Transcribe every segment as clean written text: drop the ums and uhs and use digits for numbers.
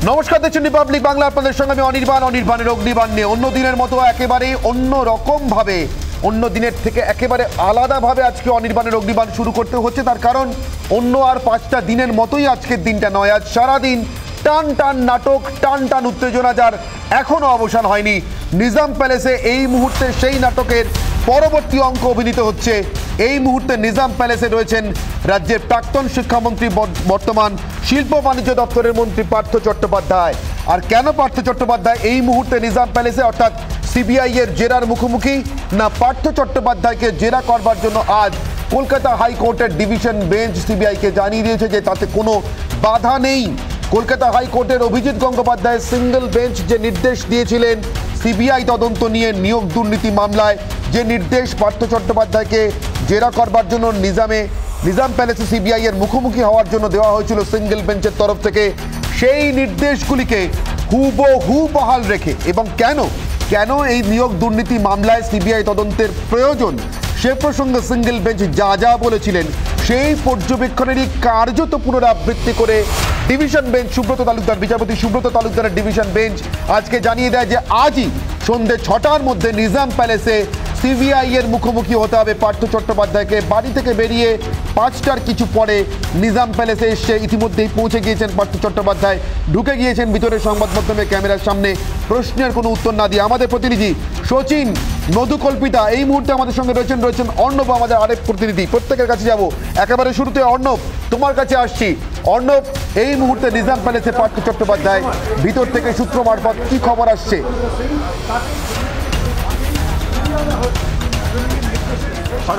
নমস্কার, দেখছেন রিপাবলিক বাংলা। আপনাদের সঙ্গে আমি অনির্বাণের অগ্নিবাণ নিয়ে অন্য দিনের মতো একেবারে অন্য রকম ভাবে, অন্য দিনের থেকে একেবারে আলাদাভাবে আজকে অনির্বাণের অগ্নিবাণ শুরু করতে হচ্ছে। তার কারণ অন্য আর 5টা দিনের মতোই আজকের দিনটা নয়। আজ সারাদিন টান টান নাটক, টান টান উত্তেজনা, যার এখনো অবসান হয়নি। নিজাম প্যালেসে এই মুহূর্তে সেই নাটকের পরবর্তী অঙ্ক অভিনীত হচ্ছে। এই মুহূর্তে নিজাম প্যালেসে রয়েছেন রাজ্যের প্রাক্তন শিক্ষামন্ত্রী, বর্তমান শিল্প বাণিজ্য দপ্তরের মন্ত্রী পার্থ চট্টোপাধ্যায়। আর কেন পার্থ চট্টোপাধ্যায় এই মুহূর্তে নিজাম প্যালেসে, অর্থাৎ সিবিআই এর জেরার মুখোমুখি? না, পার্থ চট্টোপাধ্যায়কে জেরা করবার জন্য আজ কলকাতা হাইকোর্টের ডিভিশন বেঞ্চ সিবিআইকে জানিয়ে দিয়েছে যে তাতে কোনো বাধা নেই। কলকাতা হাইকোর্টের অভিজিৎ গঙ্গোপাধ্যায় সিঙ্গেল বেঞ্চ যে নির্দেশ দিয়েছিলেন সিবিআই তদন্ত নিয়ে নিয়োগ দুর্নীতি মামলায়, যে নির্দেশ পার্থ চট্টোপাধ্যায়কে জেরা করবার জন্য নিজাম প্যালেসে সিবিআই এর মুখোমুখি হওয়ার জন্য দেওয়া হয়েছিল সিঙ্গেল বেঞ্চের তরফ থেকে, সেই নির্দেশগুলিকে হুবহু বহাল রেখে, এবং কেন এই নিয়োগ দুর্নীতি মামলায় সিবিআই তদন্তের প্রয়োজন সে প্রসঙ্গে সিঙ্গেল বেঞ্চ যা বলেছিলেন সেই পর্যবেক্ষণেরই কার্যত পুনরাবৃত্তি করে ডিভিশন বেঞ্চ বিচারপতি সুব্রত তালুকদারের ডিভিশন বেঞ্চ আজকে জানিয়ে দেয় যে আজই সন্ধ্যে 6টার মধ্যে নিজাম প্যালেসে সিবিআই এর মুখোমুখি হতে হবে পার্থ চট্টোপাধ্যায়কে। বাড়ি থেকে বেরিয়ে 5টার কিছু পরে নিজাম প্যালেসে এসে ইতিমধ্যেই পৌঁছে গিয়েছেন পার্থ চট্টোপাধ্যায়, ঢুকে গিয়েছেন ভিতরে সংবাদ মাধ্যমে ক্যামেরার সামনে, প্রশ্নের কোনো উত্তর না দিয়ে। আমাদের প্রতিনিধি সচিন, মধুকল্পিতা এই মুহূর্তে আমাদের সঙ্গে রয়েছেন অর্ণব, আমাদের আরেক প্রতিনিধি। প্রত্যেকের কাছে যাব। একেবারে শুরুতে অর্ণব, তোমার কাছে আসছি। অর্ণব, এই মুহূর্তে নিজাম প্যালেসে পার্থ চট্টোপাধ্যায়, ভিতর থেকে সূত্র মারফত কি খবর আসছে?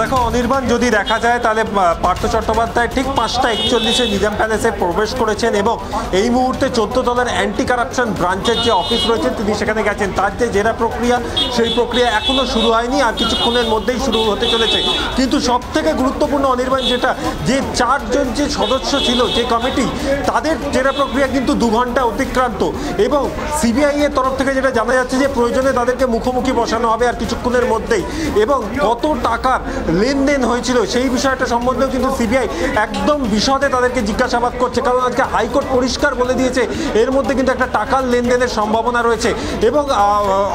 দেখো অনির্বাণ, যদি দেখা যায় তাহলে পার্থ চট্টোপাধ্যায় ঠিক 5:41 নিজাম প্যালেসে প্রবেশ করেছেন এবং এই মুহূর্তে 14 তলার অ্যান্টি কারাপশন ব্রাঞ্চের যে অফিস রয়েছে তিনি সেখানে গেছেন। তার যে জেরা প্রক্রিয়া, সেই প্রক্রিয়া এখনও শুরু হয়নি, আর কিছুক্ষণের মধ্যেই শুরু হতে চলেছে। কিন্তু সব থেকে গুরুত্বপূর্ণ অনির্বাণ যেটা, যে 4 জন যে সদস্য ছিল যে কমিটি, তাদের জেরা প্রক্রিয়া কিন্তু 2 ঘন্টা অতিক্রান্ত, এবং সিবিআই এর তরফ থেকে যেটা জানা যাচ্ছে যে প্রয়োজনে তাদেরকে মুখোমুখি বসানো হবে আর কিছুক্ষণের মধ্যেই, এবং কত টাকার লেনদেন হয়েছিল সেই বিষয়টা সম্বন্ধেও কিন্তু সিবিআই একদম বিশদে তাদেরকে জিজ্ঞাসাবাদ করছে। কারণ আজকে হাইকোর্ট পরিষ্কার বলে দিয়েছে এর মধ্যে কিন্তু একটা টাকার লেনদেনের সম্ভাবনা রয়েছে। এবং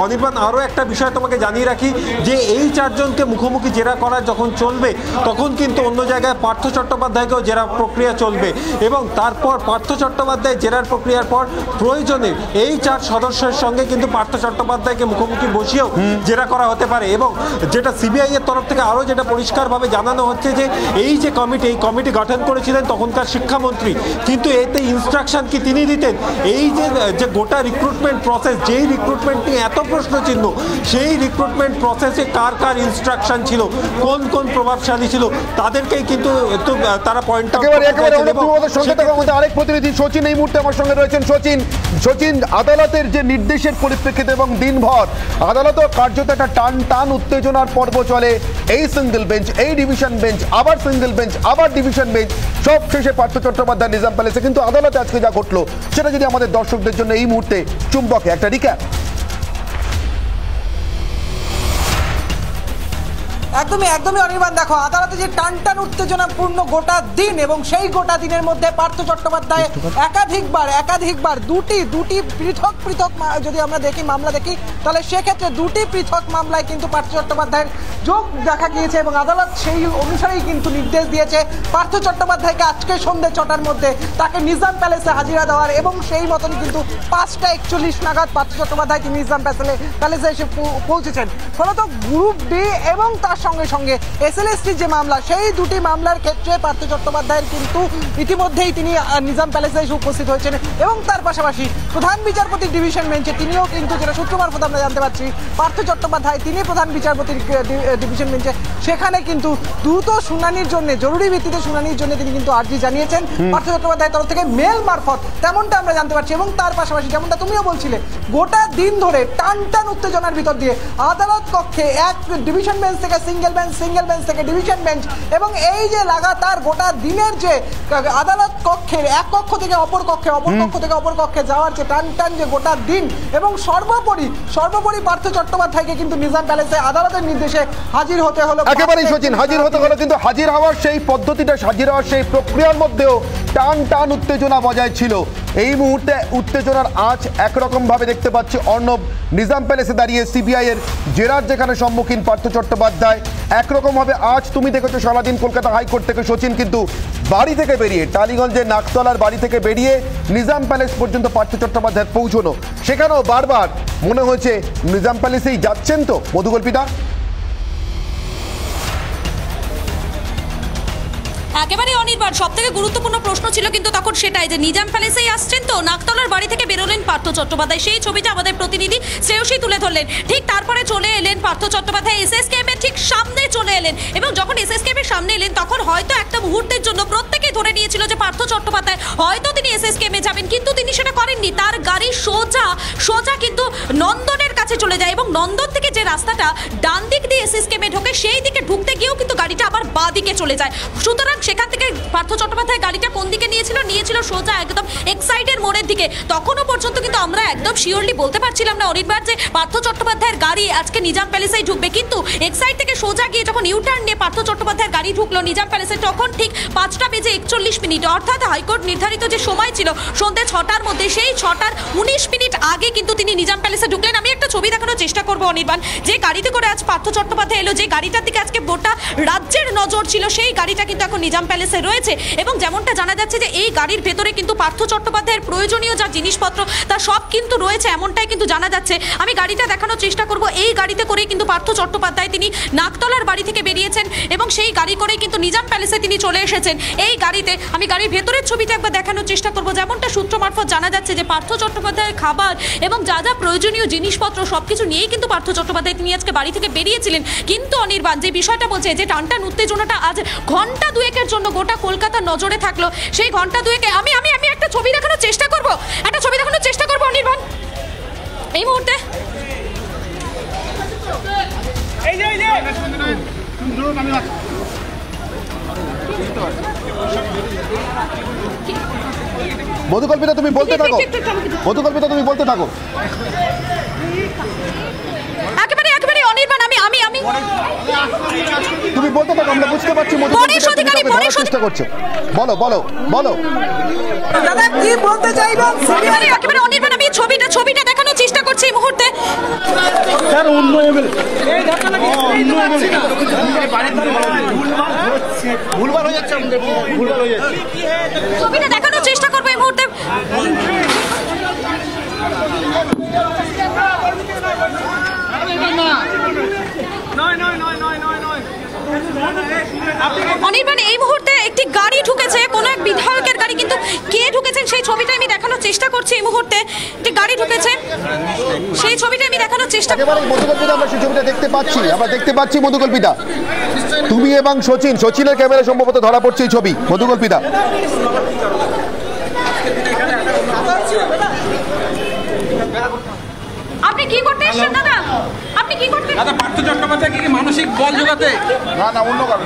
অনির্বাণ, আরও একটা বিষয় তোমাকে জানিয়ে রাখি যে এই 4 জনকে মুখোমুখি জেরা করা যখন চলবে তখন কিন্তু অন্য জায়গায় পার্থ চট্টোপাধ্যায়কেও জেরা প্রক্রিয়া চলবে, এবং তারপর পার্থ চট্টোপাধ্যায় জেরার প্রক্রিয়ার পর প্রয়োজনে এই 4 সদস্যের সঙ্গে কিন্তু পার্থ চট্টোপাধ্যায়কে মুখোমুখি বসিয়েও জেরা করা হতে পারে। এবং যেটা সিবিআই এর তরফ থেকে আরও যেটা পরিষ্কারভাবে জানানো হচ্ছে যে এই যে কমিটি গঠন করেছিলেন তখনকার শিক্ষামন্ত্রী, কিন্তু এতে ইনস্ট্রাকশন কি তিনি দিতেন? এই যে গোটা রিক্রুটমেন্ট প্রসেস, যেই রিক্রুটমেন্ট নিয়ে এত প্রশ্ন চিহ্ন, সেই রিক্রুটমেন্ট প্রসেসে কার ইনস্ট্রাকশন ছিল, কোন প্রভাবশালী ছিল, তাদেরকেই কিন্তু তারা পয়েন্ট আরেক প্রতিনিধি সচিন এই মুহূর্তে আমার সঙ্গে রয়েছেন। সচিন, আদালতের যে নির্দেশের পরিপ্রেক্ষিতে এবং দিনভর আদালতের কার্যত একটা টান উত্তেজনার পর্ব চলে। এই সিঙ্গেল বেঞ্চ, এই ডিভিশন বেঞ্চ, আবার সিঙ্গেল বেঞ্চ, আবার ডিভিশন বেঞ্চ, সব শেষে পার্থ চট্টোপাধ্যায় নিজাম প্যালেসে। কিন্তু আদালতে আজকে যা ঘটলো সেটা যদি আমাদের দর্শকদের জন্য এই মুহূর্তে চুম্বকে একটা রিক্যাপ। একদমই অনির্বাণ, দেখো আদালতে যে টান উত্তেজনাপূর্ণ গোটা দিন, এবং সেই গোটা দিনের মধ্যে পার্থ চট্টোপাধ্যায় একাধিকবার দুটি পৃথক যদি আমরা মামলা দেখি তাহলে সেক্ষেত্রে 2টি পৃথক মামলায় কিন্তু পার্থ চট্টোপাধ্যায়ের যোগ দেখা গিয়েছে, এবং আদালত সেই অনুসারেই কিন্তু নির্দেশ দিয়েছে পার্থ চট্টোপাধ্যায়কে আজকে সন্ধ্যে 6টার মধ্যে তাকে নিজাম প্যালেসে হাজিরা দেওয়ার, এবং সেই মতন কিন্তু 5:41 নাগাদ পার্থ চট্টোপাধ্যায় তিনি নিজাম প্যালেসে এসে পৌঁছেছেন। ফলত গ্রুপ ডি এবং তার সঙ্গে এসএলএসটি যে মামলা, সেই 2টি মামলার ক্ষেত্রে পার্থ চট্টোপাধ্যায়ের কিন্তু ইতিমধ্যেই তিনি নিজাম প্যালেসে এসে উপস্থিত হয়েছেন, এবং তার পাশাপাশি প্রধান বিচারপতির ডিভিশন বেঞ্চে তিনিও কিন্তু, যেটা সূত্র মারফত আমরা জানতে পারছি, পার্থ চট্টোপাধ্যায় তিনি প্রধান বিচারপতির ডিভিশন বেঞ্চে সেখানে কিন্তু দ্রুত শুনানির জন্য, জরুরি ভিত্তিতে শুনানির জন্য তিনি কিন্তু আর্জি জানিয়েছেন পার্থ চট্টোপাধ্যায়ের তরফ থেকে মেল মারফত, তেমনটা আমরা জানতে পারছি। এবং তার পাশাপাশি যেমনটা তুমিও বলছিলে, গোটা দিন ধরে টান উত্তেজনার ভিতর দিয়ে আদালত কক্ষে এক ডিভিশন বেঞ্চ থেকে সিঙ্গেল বেঞ্চ থেকে ডিভিশন বেঞ্চ, এবং এই যে লাগাতার গোটা দিনের যে আদালত কক্ষের এক কক্ষ থেকে অপর কক্ষে যাওয়ার যে টান যে গোটা দিন, এবং সর্বোপরি পার্থ চট্টোপাধ্যায়কে কিন্তু নিজাম প্যালেসে আদালতের নির্দেশে হাজির হতে হলো। একেবারেই সচিন, হাজির হতে হলো, কিন্তু হাজির হওয়ার সেই পদ্ধতিটা, হাজির হওয়ার সেই প্রক্রিয়ার মধ্যেও টান উত্তেজনা বজায় ছিল। এই মুহূর্তে উত্তেজনার আঁচ একরকম ভাবে দেখতে পাচ্ছি অর্ণব। নিজাম প্যালেসে দাঁড়িয়ে সিবিআই এর জেরার যেখানে সম্মুখীন পার্থ চট্টোপাধ্যায়, একরকম ভাবে আজ তুমি দেখেছো সারাদিন কলকাতা হাইকোর্ট থেকে সচিন কিন্তু বাড়ি থেকে বেরিয়ে টালিগঞ্জের নাকতলার বাড়ি থেকে বেরিয়ে নিজাম প্যালেস পর্যন্ত পার্থ চট্টোপাধ্যায় পৌঁছানো, সেখানেও বারবার মনে হয়েছে নিজাম প্যালেসেই যাচ্ছেন তো মধুকল্পিতা। একেবারে অনির্বাণ, সব থেকে গুরুত্বপূর্ণ প্রশ্ন ছিল কিন্তু তখন সেটাই যে নিজাম প্যালেসেই আসছেন তো, নাকতলার বাড়ি থেকে বেরোলেন পার্থ চট্টোপাধ্যায়। সেই ছবিটা আমাদের প্রতিনিধি শ্রেয়সী তুলে ধরলেন। ঠিক তারপরে চলে এলেন পার্থ চট্টোপাধ্যায় এসএসকেএম এর ঠিক সামনে চলে এলেন, এবং যখন এসএসকেএম এর সামনে এলেন তখন হয়তো একটা মুহূর্তের জন্য প্রত্যেকেই ধরে নিয়েছিল যে পার্থ চট্টোপাধ্যায় হয়তো তিনি এসএসকেএম এ যাবেন, কিন্তু তিনি সেটা করেননি। তার গাড়ি সোজা কিন্তু নন্দনের কাছে চলে যায়, এবং নন্দন থেকে যে রাস্তাটা ডান দিক দিয়ে এসএসকেএম এ ঢোকে সেই দিকে ঢুকতে গিয়েও কিন্তু গাড়িটা আবার বাঁ দিকে চলে যায়। সুতরাং সেখান থেকে পার্থ চট্টোপাধ্যায় গাড়িটা কোন দিকে নিয়েছিল সোজা একদম এক্সাইডের মোড়ের দিকে। তখনও পর্যন্ত কিন্তু আমরা একদম শিওরলি বলতে পারছিলাম না অনির্বাণ যে পার্থ চট্টোপাধ্যায়ের গাড়ি আজকে নিজাম প্যালেসেই ঢুকবে, কিন্তু এক্সাইড থেকে সোজা গিয়ে যখন ইউটার্ন নিয়ে পার্থ চট্টোপাধ্যায়ের গাড়ি ঢুকলো নিজাম প্যালেসে, তখন ঠিক 5:41 অর্থাৎ হাইকোর্ট নির্ধারিত যে সময় ছিল সন্ধ্যে 6টার মধ্যে, সেই 6:19 আগে কিন্তু তিনি নিজাম প্যালেসে ঢুকলেন। আমি একটা ছবি দেখানোর চেষ্টা করবো অনির্বাণ, যে গাড়িতে করে আজ পার্থ চট্টোপাধ্যায় এলো, যে গাড়িটার দিকে আজকে গোটা রাজ্যের নজর ছিল, সেই গাড়িটা কিন্তু এখন নিজাম প্যালেসে রয়েছে। এবং যেমনটা জানা যাচ্ছে যে এই গাড়ির ভেতরে কিন্তু পার্থ চট্টোপাধ্যায়ের প্রয়োজনীয় যা জিনিসপত্র তা সব কিন্তু রয়েছে, এমনটাই কিন্তু জানা যাচ্ছে। আমি গাড়িটা দেখানোর চেষ্টা করব। এই গাড়িতে করে কিন্তু পার্থ চট্টোপাধ্যায় তিনি নাকতলার বাড়ি থেকে বেরিয়েছেন, এবং সেই গাড়ি করেই কিন্তু নিজাম প্যালেসে তিনি চলে এসেছেন। এই গাড়িতে আমি গাড়ির ভেতরের ছবিটা একবার দেখানোর চেষ্টা করব। যেমনটা সূত্র মারফত জানা যাচ্ছে যে পার্থ চট্টোপাধ্যায়ের খাবার এবং যা যা প্রয়োজনীয় জিনিসপত্র সবকিছু নিয়েই কিন্তু পার্থ চট্টোপাধ্যায় তিনি আজকে বাড়ি থেকে বেরিয়েছিলেন। কিন্তু অনির্বাণ, যে বিষয়টা বলছে যে টানটান উত্তেজনাটা আজ ঘন্টা দুয়েকের জন্য গোটা কলকাতার নজরে থাকলো, সেই ঘন্টা দুয়েকে আমি আমি আমি একটা ছবি দেখানোর চেষ্টা করব, অনির্বাণ। এই মুহূর্তে মধুকল্পিতা তুমি বলতে থাকো, মধুকল্পিতা তুমি বলতে থাকো। একেবারে অনির্বাণ, আমি তুমি বলতে থাকো, আমরা বুঝতে পারছি মধুকল্পিতা তুমি ধরার চেষ্টা করছো। বলো বলো বলো দাদা কি বলতে চাইবেন? একেবারে অনির্বাণ, আমি ছবিটা দেখানোর চেষ্টা করছি এই মুহূর্তে। স্যার উন্নয়ন ভুলভাল হয়ে যাচ্ছে, ছবিটা দেখানোর চেষ্টা করবো এই মুহূর্তে। অনির্বাণ, এই মুহূর্তে একটি গাড়ি ঢুকেছে, কোনো এক বিধায়কের গাড়ি, কিন্তু কে ঢুকেছেন সেই ছবিটা আমি দেখানোর চেষ্টা করছি এই মুহূর্তে। একটি গাড়ি ঢুকেছে, সেই ছবিটা আমি দেখানোর চেষ্টা করছি। মধুকল্পিতা আমরা সেই ছবিটা দেখতে পাচ্ছি মধুকল্পিতা, তুমি এবং সচিনের ক্যামেরা সম্ভবত ধরা পড়ছে এই ছবি মধুকল্পিতা। আপনি কি করতে এসেছেন দাদা? আপনি কি করতে? দাদা পার্থ চট্টোপাধ্যায় কি মানসিক বল জোগাতে? না অন্য কারণ।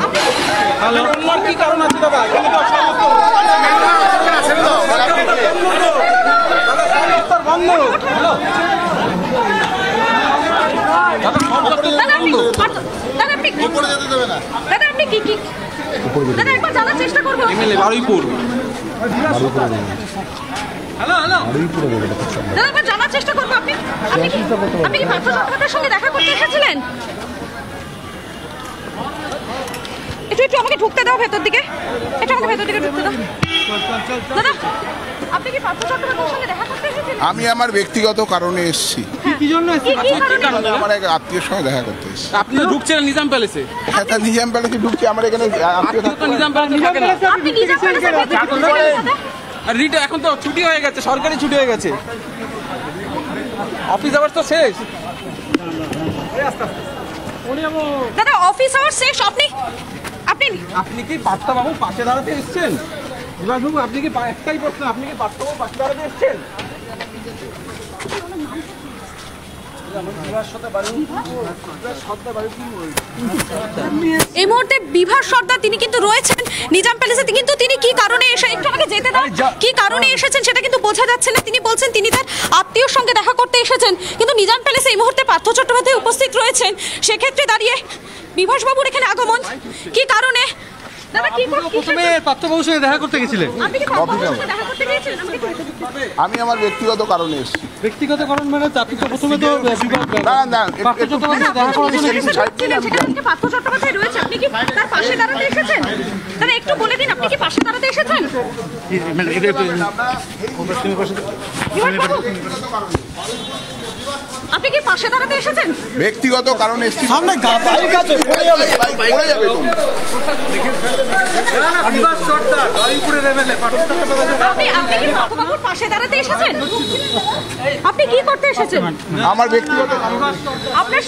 অন্য কি কারণ আছে দাদা? দাদা একবার জানার চেষ্টা করবো। বারুইপুর। দাদা একবার জানার চেষ্টা করবো, আপনি কি পার্থ চট্টোপাধ্যায়ের সঙ্গে দেখা করতে এসেছিলেন? একটু আমাকে ঢুকতে দাও ভেতর দিকে, আমাকে ভেতর দিকে ঢুকতে দাও। দাদা আপনি কি পার্থ চট্টোপাধ্যায়ের সঙ্গে দেখা করতে এসেছিলেন? আমি আমার ব্যক্তিগত কারণে এসেছি, কি জন্য এসেছেন? আমার এক আত্মীয়ের সঙ্গে দেখা করতে এসেছি। আপনি তো ঢুকছেন নিজাম প্যালেসে। হ্যাঁ, তা নিজাম প্যালেসে ঢুকছি, আমার এখানে আত্মীয় তো নিজাম প্যালেসে থাকে না। আপনি নিজাম প্যালেসে আর রিটা এখন তো ছুটি হয়ে গেছে, সরকারি ছুটি হয়ে গেছে, অফিস আওয়ার তো শেষ। দাদা অফিস আওয়ার শেষ, আপনি কি পার্থবাবু পাশে দাঁড়াতে এসেছেন? বিভাসবাবু আপনি কি একটাই প্রশ্ন, আপনি কি পার্থবাবু পাশে দাঁড়াতে এসেছেন? এই মুহূর্তে বিভাস সর্দার তিনি কিন্তু রয়েছেন নিজাম প্যালেসে, কিন্তু তিনি কি কারণে একটু আমাকে যেতে দাও, কি কারণে এসেছেন সেটা কিন্তু বোঝা যাচ্ছে না। তিনি বলছেন তিনি তার আত্মীয়র সঙ্গে দেখা করতে এসেছেন, কিন্তু নিজাম প্যালেসে এই মুহূর্তে পার্থ চট্টোপাধ্যায় উপস্থিত রয়েছেন। সেক্ষেত্রে দাঁড়িয়ে বিভাসবাবুর এখানে আগমন কি কারণে? দাদা কি প্রথমে পার্থবাবুর সঙ্গে দেখা করতে গেছিলেন? আপনি কি পার্থবাবুর সঙ্গে দেখা করতে গিয়েছিলেন? আমি আমার ব্যক্তিগত কারণে এসেছি। ব্যক্তিগত কারণ মানে আপনি তো প্রথমে তো না না পার্থ চট্টোপাধ্যায় দেখা করার জন্য একটু side সেখানে আজকে পার্থ চট্টোপাধ্যায় রয়েছে, আপনি কি তার পাশে দাঁড়াতে এসেছেন? দাদা একটু বলে দিন, আপনি কি পাশে দাঁড়াতে এসেছেন? আপনি কি পাশে দাঁড়াতে এসেছেন? ব্যক্তিগত কারণে এসেছি। সামনে গাড়ির কাছে পড়ে যাবে তো। আপনি কি পার্থবাবুর পাশে দাঁড়াতে এসেছেন? আপনি কি করতে এসেছেন? আমার ব্যক্তিগত আপনার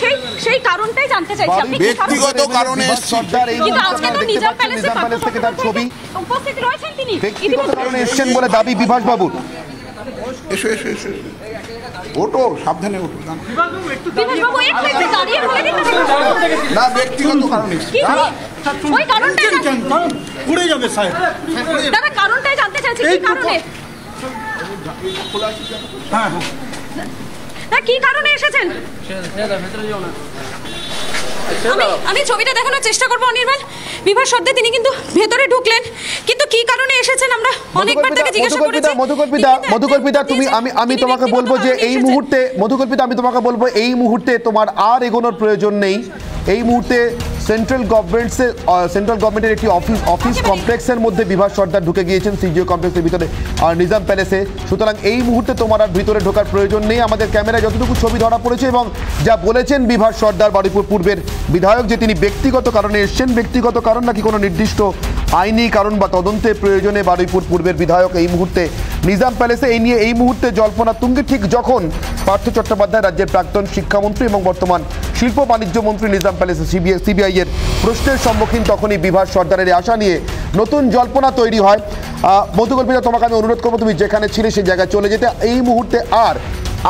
সেই কারণটাই জানতে চাইছি। আপনি কি ব্যক্তিগত কারণে এসেছি। সর্দার এই কিন্তু মুহূর্তে আজকে তো আপনারা দেখতে নিজাম পাচ্ছেন প্যালেসে নিজাম প্যালেস থেকে তার ছবি উপস্থিত রয়েছেন তিনি। ব্যক্তিগত কারণে এসেছেন বলে দাবি বিভাস বাবুর। এসো এসো এসো ওটো, সাবধানে ওটো। বিভাসবাবু এক মিনিট দাঁড়িয়ে বলে দিন না ব্যক্তিগত কারণে এসেছি। ওই কারণটাই উড়ে যাবে স্যার। দাদা কারণটাই জানতে চাইছি, কি কারণে? না কি কারণে এসেছেন? আমি ছবিটা দেখানোর চেষ্টা করবো। অনির্বাণ বিভাস সর্দার তিনি কিন্তু ভেতরে ঢুকলেন, কিন্তু কি কারণে এসেছেন আমরা অনেকবার তাকে জিজ্ঞাসা করেছি। মধুকল্পিতা তুমি আমি তোমাকে বলবো যে এই মুহূর্তে মধুকল্পিতা আমি তোমাকে বলবো এই মুহূর্তে তোমার আর এগোনোর প্রয়োজন নেই। এই মুহূর্তে সেন্ট্রাল গভর্নমেন্টের একটি অফিস কমপ্লেক্সের মধ্যে বিভাস সর্দার ঢুকে গিয়েছেন, সিজিও কমপ্লেক্সের ভিতরে আর নিজাম প্যালেসে। সুতরাং এই মুহূর্তে তোমার আর ভিতরে ঢোকার প্রয়োজন নেই। আমাদের ক্যামেরায় যতটুকু ছবি ধরা পড়েছে এবং যা বলেছেন বিভাস সর্দার বারুইপুর পূর্বের বিধায়ক, যে তিনি ব্যক্তিগত কারণে এসছেন, ব্যক্তিগত কারণ নাকি কোনো নির্দিষ্ট আইনি কারণ বা তদন্তের প্রয়োজনে বারুইপুর পূর্বের বিধায়ক এই মুহূর্তে নিজাম প্যালেসে। এই নিয়ে এই মুহূর্তে জল্পনা তুঙ্গে, ঠিক যখন পার্থ চট্টোপাধ্যায় রাজ্যের প্রাক্তন শিক্ষামন্ত্রী এবং বর্তমান শিল্প বাণিজ্য মন্ত্রী নিজাম প্যালেসে সিবিআই এর প্রশ্নের সম্মুখীন, তখনই বিভাস সর্দারের আশা নিয়ে নতুন জল্পনা তৈরি হয়। মধুকল্পিতা তোমাকে আমি অনুরোধ করবো তুমি যেখানে ছিলে সেই জায়গায় চলে যেতে। এই মুহূর্তে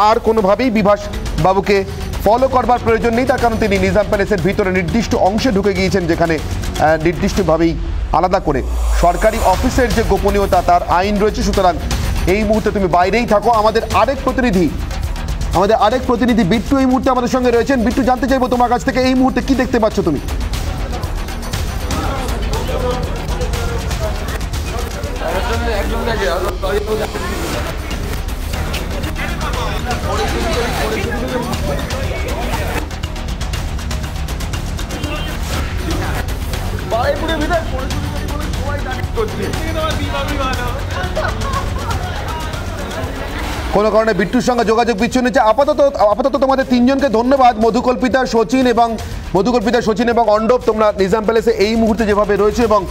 আর কোনোভাবেই বিভাস বাবুকে ফলো করবার প্রয়োজন নেই, তার কারণ তিনি নিজাম প্যালেসের ভিতরে নির্দিষ্ট অংশে ঢুকে গিয়েছেন, যেখানে নির্দিষ্টভাবেই আলাদা করে সরকারি অফিসের যে গোপনীয়তা তার আইন রয়েছে। সুতরাং এই মুহূর্তে তুমি বাইরেই থাকো। আমাদের আরেক প্রতিনিধি বিট্টু এই মুহূর্তে আমাদের সঙ্গে রয়েছেন। বিট্টু, জানতে চাইবো তোমার কাছ থেকে এই মুহূর্তে কি দেখতে পাচ্ছ তুমি? কোনো কারণে বিট্টুর সঙ্গে যোগাযোগ বিচ্ছিন্ন হচ্ছে। আপাতত তোমাদের তিনজনকে ধন্যবাদ, মধুকল্পিতা, সচিন এবং অন্ডব। তোমরা নিজাম প্যালেসে এই মুহূর্তে যেভাবে রয়েছে এবং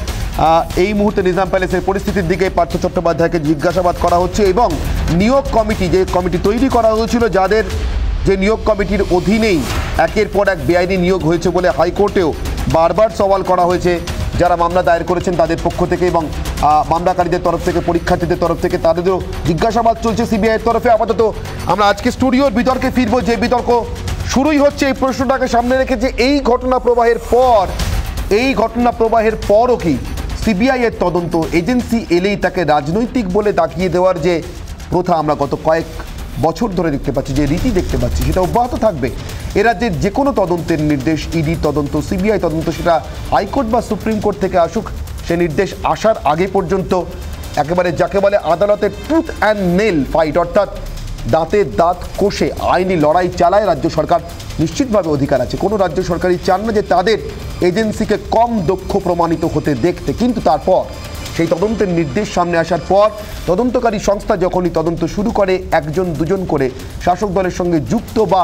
এই মুহূর্তে নিজাম প্যালেসের পরিস্থিতির দিকে পার্থ চট্টোপাধ্যায়কে জিজ্ঞাসাবাদ করা হচ্ছে এবং নিয়োগ কমিটি, যে কমিটি তৈরি করা হয়েছিল, যে নিয়োগ কমিটির অধীনেই একের পর এক বেআইনি নিয়োগ হয়েছে বলে হাইকোর্টেও বারবার সওয়াল করা হয়েছে যারা মামলা দায়ের করেছেন তাদের পক্ষ থেকে এবং মামলাকারীদের তরফ থেকে, পরীক্ষার্থীদের তরফ থেকে তাদেরও জিজ্ঞাসাবাদ চলছে সিবিআইয়ের তরফে। আপাতত আমরা আজকে স্টুডিওর বিতর্কে ফিরবো, যে বিতর্ক শুরুই হচ্ছে এই প্রশ্নটাকে সামনে রেখে যে এই ঘটনা প্রবাহের পরও কি সিবিআইয়ের তদন্ত এজেন্সি এলেই তাকে রাজনৈতিক বলে দাগিয়ে দেওয়ার যে প্রথা আমরা গত কয়েক বছর ধরে দেখতে পাচ্ছি, যে রীতি দেখতে পাচ্ছি, সেটা অব্যাহত থাকবে। এ রাজ্যের যে কোনো তদন্তের নির্দেশ, ইডি তদন্ত, সিবিআই তদন্ত, সেটা হাইকোর্ট বা সুপ্রিম কোর্ট থেকে আসুক, সে নির্দেশ আসার আগে পর্যন্ত একেবারে যাকে বলে আদালতের ট্রুথ অ্যান্ড নেল ফাইট, অর্থাৎ দাঁতে দাঁত কষে আইনি লড়াই চালায় রাজ্য সরকার। নিশ্চিতভাবে অধিকার আছে, কোনো রাজ্য সরকারই চান না যে তাদের এজেন্সিকে কম দক্ষ প্রমাণিত হতে দেখতে। কিন্তু তারপর সেই তদন্তের নির্দেশ সামনে আসার পর তদন্তকারী সংস্থা যখনই তদন্ত শুরু করে, একজন দুজন করে শাসক দলের সঙ্গে যুক্ত বা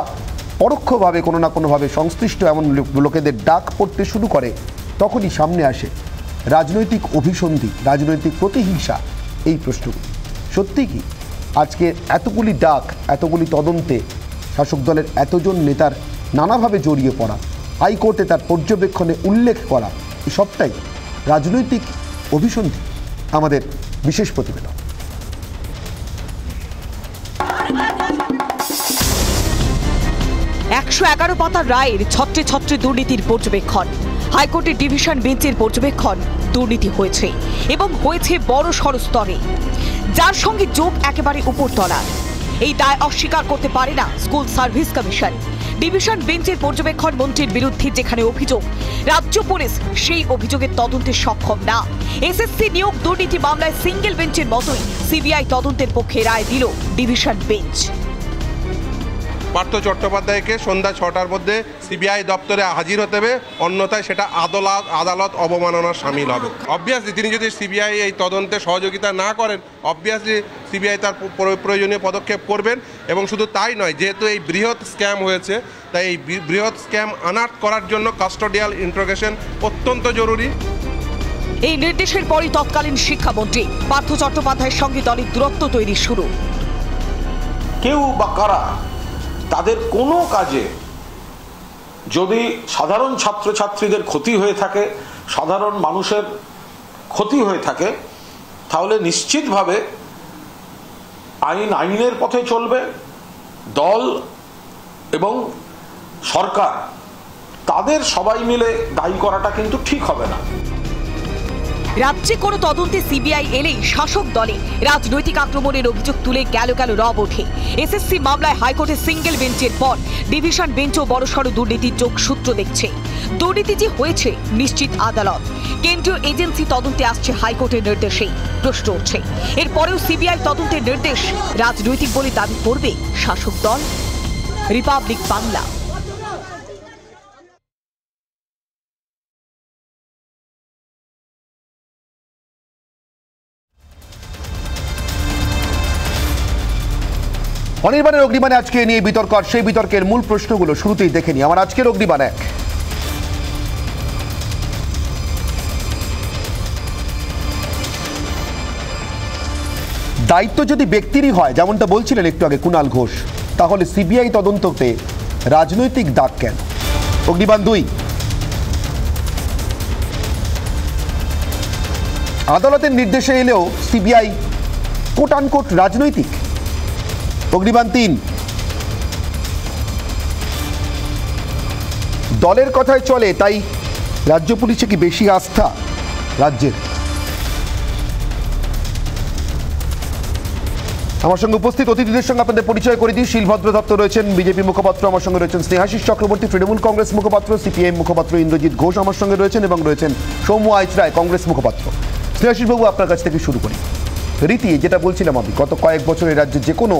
পরোক্ষভাবে কোনো না কোনোভাবে সংশ্লিষ্ট এমন লোকেদের ডাক পড়তে শুরু করে, তখনই সামনে আসে রাজনৈতিক অভিসন্ধি, রাজনৈতিক প্রতিহিংসা। এই প্রশ্নগুলি সত্যি কি আজকে এতগুলি ডাক, এতগুলি তদন্তে শাসক দলের এতজন নেতার নানাভাবে জড়িয়ে পড়া, হাইকোর্টে তার পর্যবেক্ষণে উল্লেখ করা, সবটাই রাজনৈতিক অভিসন্ধি? আমাদের বিশেষ প্রতিবেদন। 111 পাতার রায়ের ছত্রে ছত্রে দুর্নীতির পর্যবেক্ষণ। হাইকোর্টের ডিভিশন বেঞ্চের পর্যবেক্ষণ, দুর্নীতি হয়েছে এবং হয়েছে বড় সড় স্তরে, যার সঙ্গে যোগ একেবারে উপরতলা। এই দায় অস্বীকার করতে পারে না স্কুল সার্ভিস কমিশন। ডিভিশন বেঞ্চের পর্যবেক্ষণ মন্ত্রীর বিরুদ্ধে যেখানে অভিযোগ, রাজ্য পুলিশ সেই অভিযোগের তদন্তে সক্ষম না। এসএসসি নিয়োগ দুর্নীতি মামলায় সিঙ্গেল বেঞ্চের মতোই সিবিআই তদন্তের পক্ষে রায় দিল ডিভিশন বেঞ্চ। পার্থ চট্টোপাধ্যায়কে সন্ধ্যা 6টার মধ্যে সিবিআই দপ্তরে হাজির হতে হবে, অন্যথায় সেটা আদালত অবমাননার সামিল হবে। অবভিয়াসলি তিনি যদি সিবিআই এই তদন্তে সহযোগিতা না করেন, অবভিয়াসলি সিবিআই তার প্রয়োজনীয় পদক্ষেপ করবেন। এবং শুধু তাই নয়, যেহেতু এই বৃহৎ স্ক্যাম হয়েছে, তাই এই বৃহৎ স্ক্যাম আনার্ট করার জন্য কাস্টোডিয়াল ইন্ট্রোগেশন অত্যন্ত জরুরি। এই নির্দেশের পরই তৎকালীন শিক্ষামন্ত্রী পার্থ চট্টোপাধ্যায়ের সঙ্গে দলের দূরত্ব তৈরি শুরু। কেউ বা কারা তাদের কোনো কাজে যদি সাধারণ ছাত্রছাত্রীদের ক্ষতি হয়ে থাকে, সাধারণ মানুষের ক্ষতি হয়ে থাকে, তাহলে নিশ্চিতভাবে আইনের পথে চলবে। দল এবং সরকার তাদের সবাই মিলে দায়ী করাটা কিন্তু ঠিক হবে না। রাজ্যে কোনো তদন্তে সিবিআই এলেই শাসক দলে রাজনৈতিক আক্রমণের অভিযোগ তুলে গেল রব ওঠে। এসএসসি মামলায় হাইকোর্টের সিঙ্গেল বেঞ্চের পর ডিভিশন বেঞ্চও বড়সড় দুর্নীতির যোগসূত্র দেখছে। দুর্নীতি যে হয়েছে নিশ্চিত আদালত, কেন্দ্রীয় এজেন্সি তদন্তে আসছে হাইকোর্টের নির্দেশেই। প্রশ্ন উঠছে, এরপরেও সিবিআই তদন্তের নির্দেশ রাজনৈতিক বলে দাবি করবে শাসক দল? রিপাবলিক বাংলা। অনির্বাণের অগ্নিবাণে আজকে নিয়ে বিতর্ক, আর সেই বিতর্কের মূল প্রশ্নগুলো শুরুতেই দেখে নিই। আমার আজকের অগ্নিবাণ 1, দায়িত্ব যদি ব্যক্তিরই হয়, যেমনটা বলছিলেন একটু আগে কুণাল ঘোষ, তাহলে সিবিআই তদন্ততে রাজনৈতিক দাগ কেন? অগ্নিবাণ 2, আদালতের নির্দেশে এলেও সিবিআই কোট আনকোট রাজনৈতিক। অগ্নিবাণ 3, দলের কথায় চলে তাই রাজ্য পুলিশে কি বেশি আস্থা রাজ্যের? আমার সঙ্গে উপস্থিত অতিথিদের সঙ্গে আপনাদের পরিচয় করে দিই। শিলভদ্র দত্ত রয়েছেন বিজেপি মুখপাত্র, আমার সঙ্গে রয়েছেন স্নেহাশিস চক্রবর্তী তৃণমূল কংগ্রেস মুখপাত্র, সিপিআইএম মুখপাত্র ইন্দ্রজিৎ ঘোষ আমার সঙ্গে রয়েছেন, এবং রয়েছেন সৌম্য আইচরায় কংগ্রেস মুখপাত্র। স্নেহাশিস বাবু, আপনার কাছ থেকে শুরু করি। রীতি যেটা বলছিলাম আমি, গত কয়েক বছরের রাজ্যে যে কোনো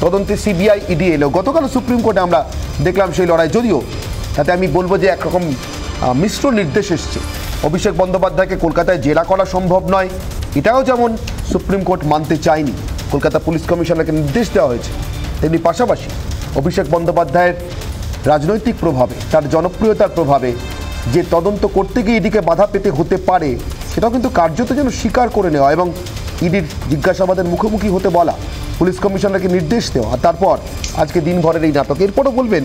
তদন্তে সিবিআই ইডি এলো, গতকাল সুপ্রিম কোর্টে আমরা দেখলাম সেই লড়াই, যদিও তাতে আমি বলবো যে একরকম মিশ্র নির্দেশ এসছে। অভিষেক বন্দ্যোপাধ্যায়কে কলকাতায় জেরা করা সম্ভব নয়, এটাও যেমন সুপ্রিম কোর্ট মানতে চায়নি, কলকাতা পুলিশ কমিশনারকে নির্দেশ দেওয়া হয়েছে। তেমনি পাশাপাশি অভিষেক বন্দ্যোপাধ্যায়ের রাজনৈতিক প্রভাবে, তার জনপ্রিয়তার প্রভাবে যে তদন্ত করতে গিয়ে ইডিকে বাধা পেতে হতে পারে, সেটাও কিন্তু কার্যত যেন স্বীকার করে নেওয়া এবং ইডির জিজ্ঞাসাবাদের মুখোমুখি হতে বলা, পুলিশ কমিশনারকে নির্দেশ দেওয়া, আর তারপর আজকে দিনভরের এই নাটক। এরপরও বলবেন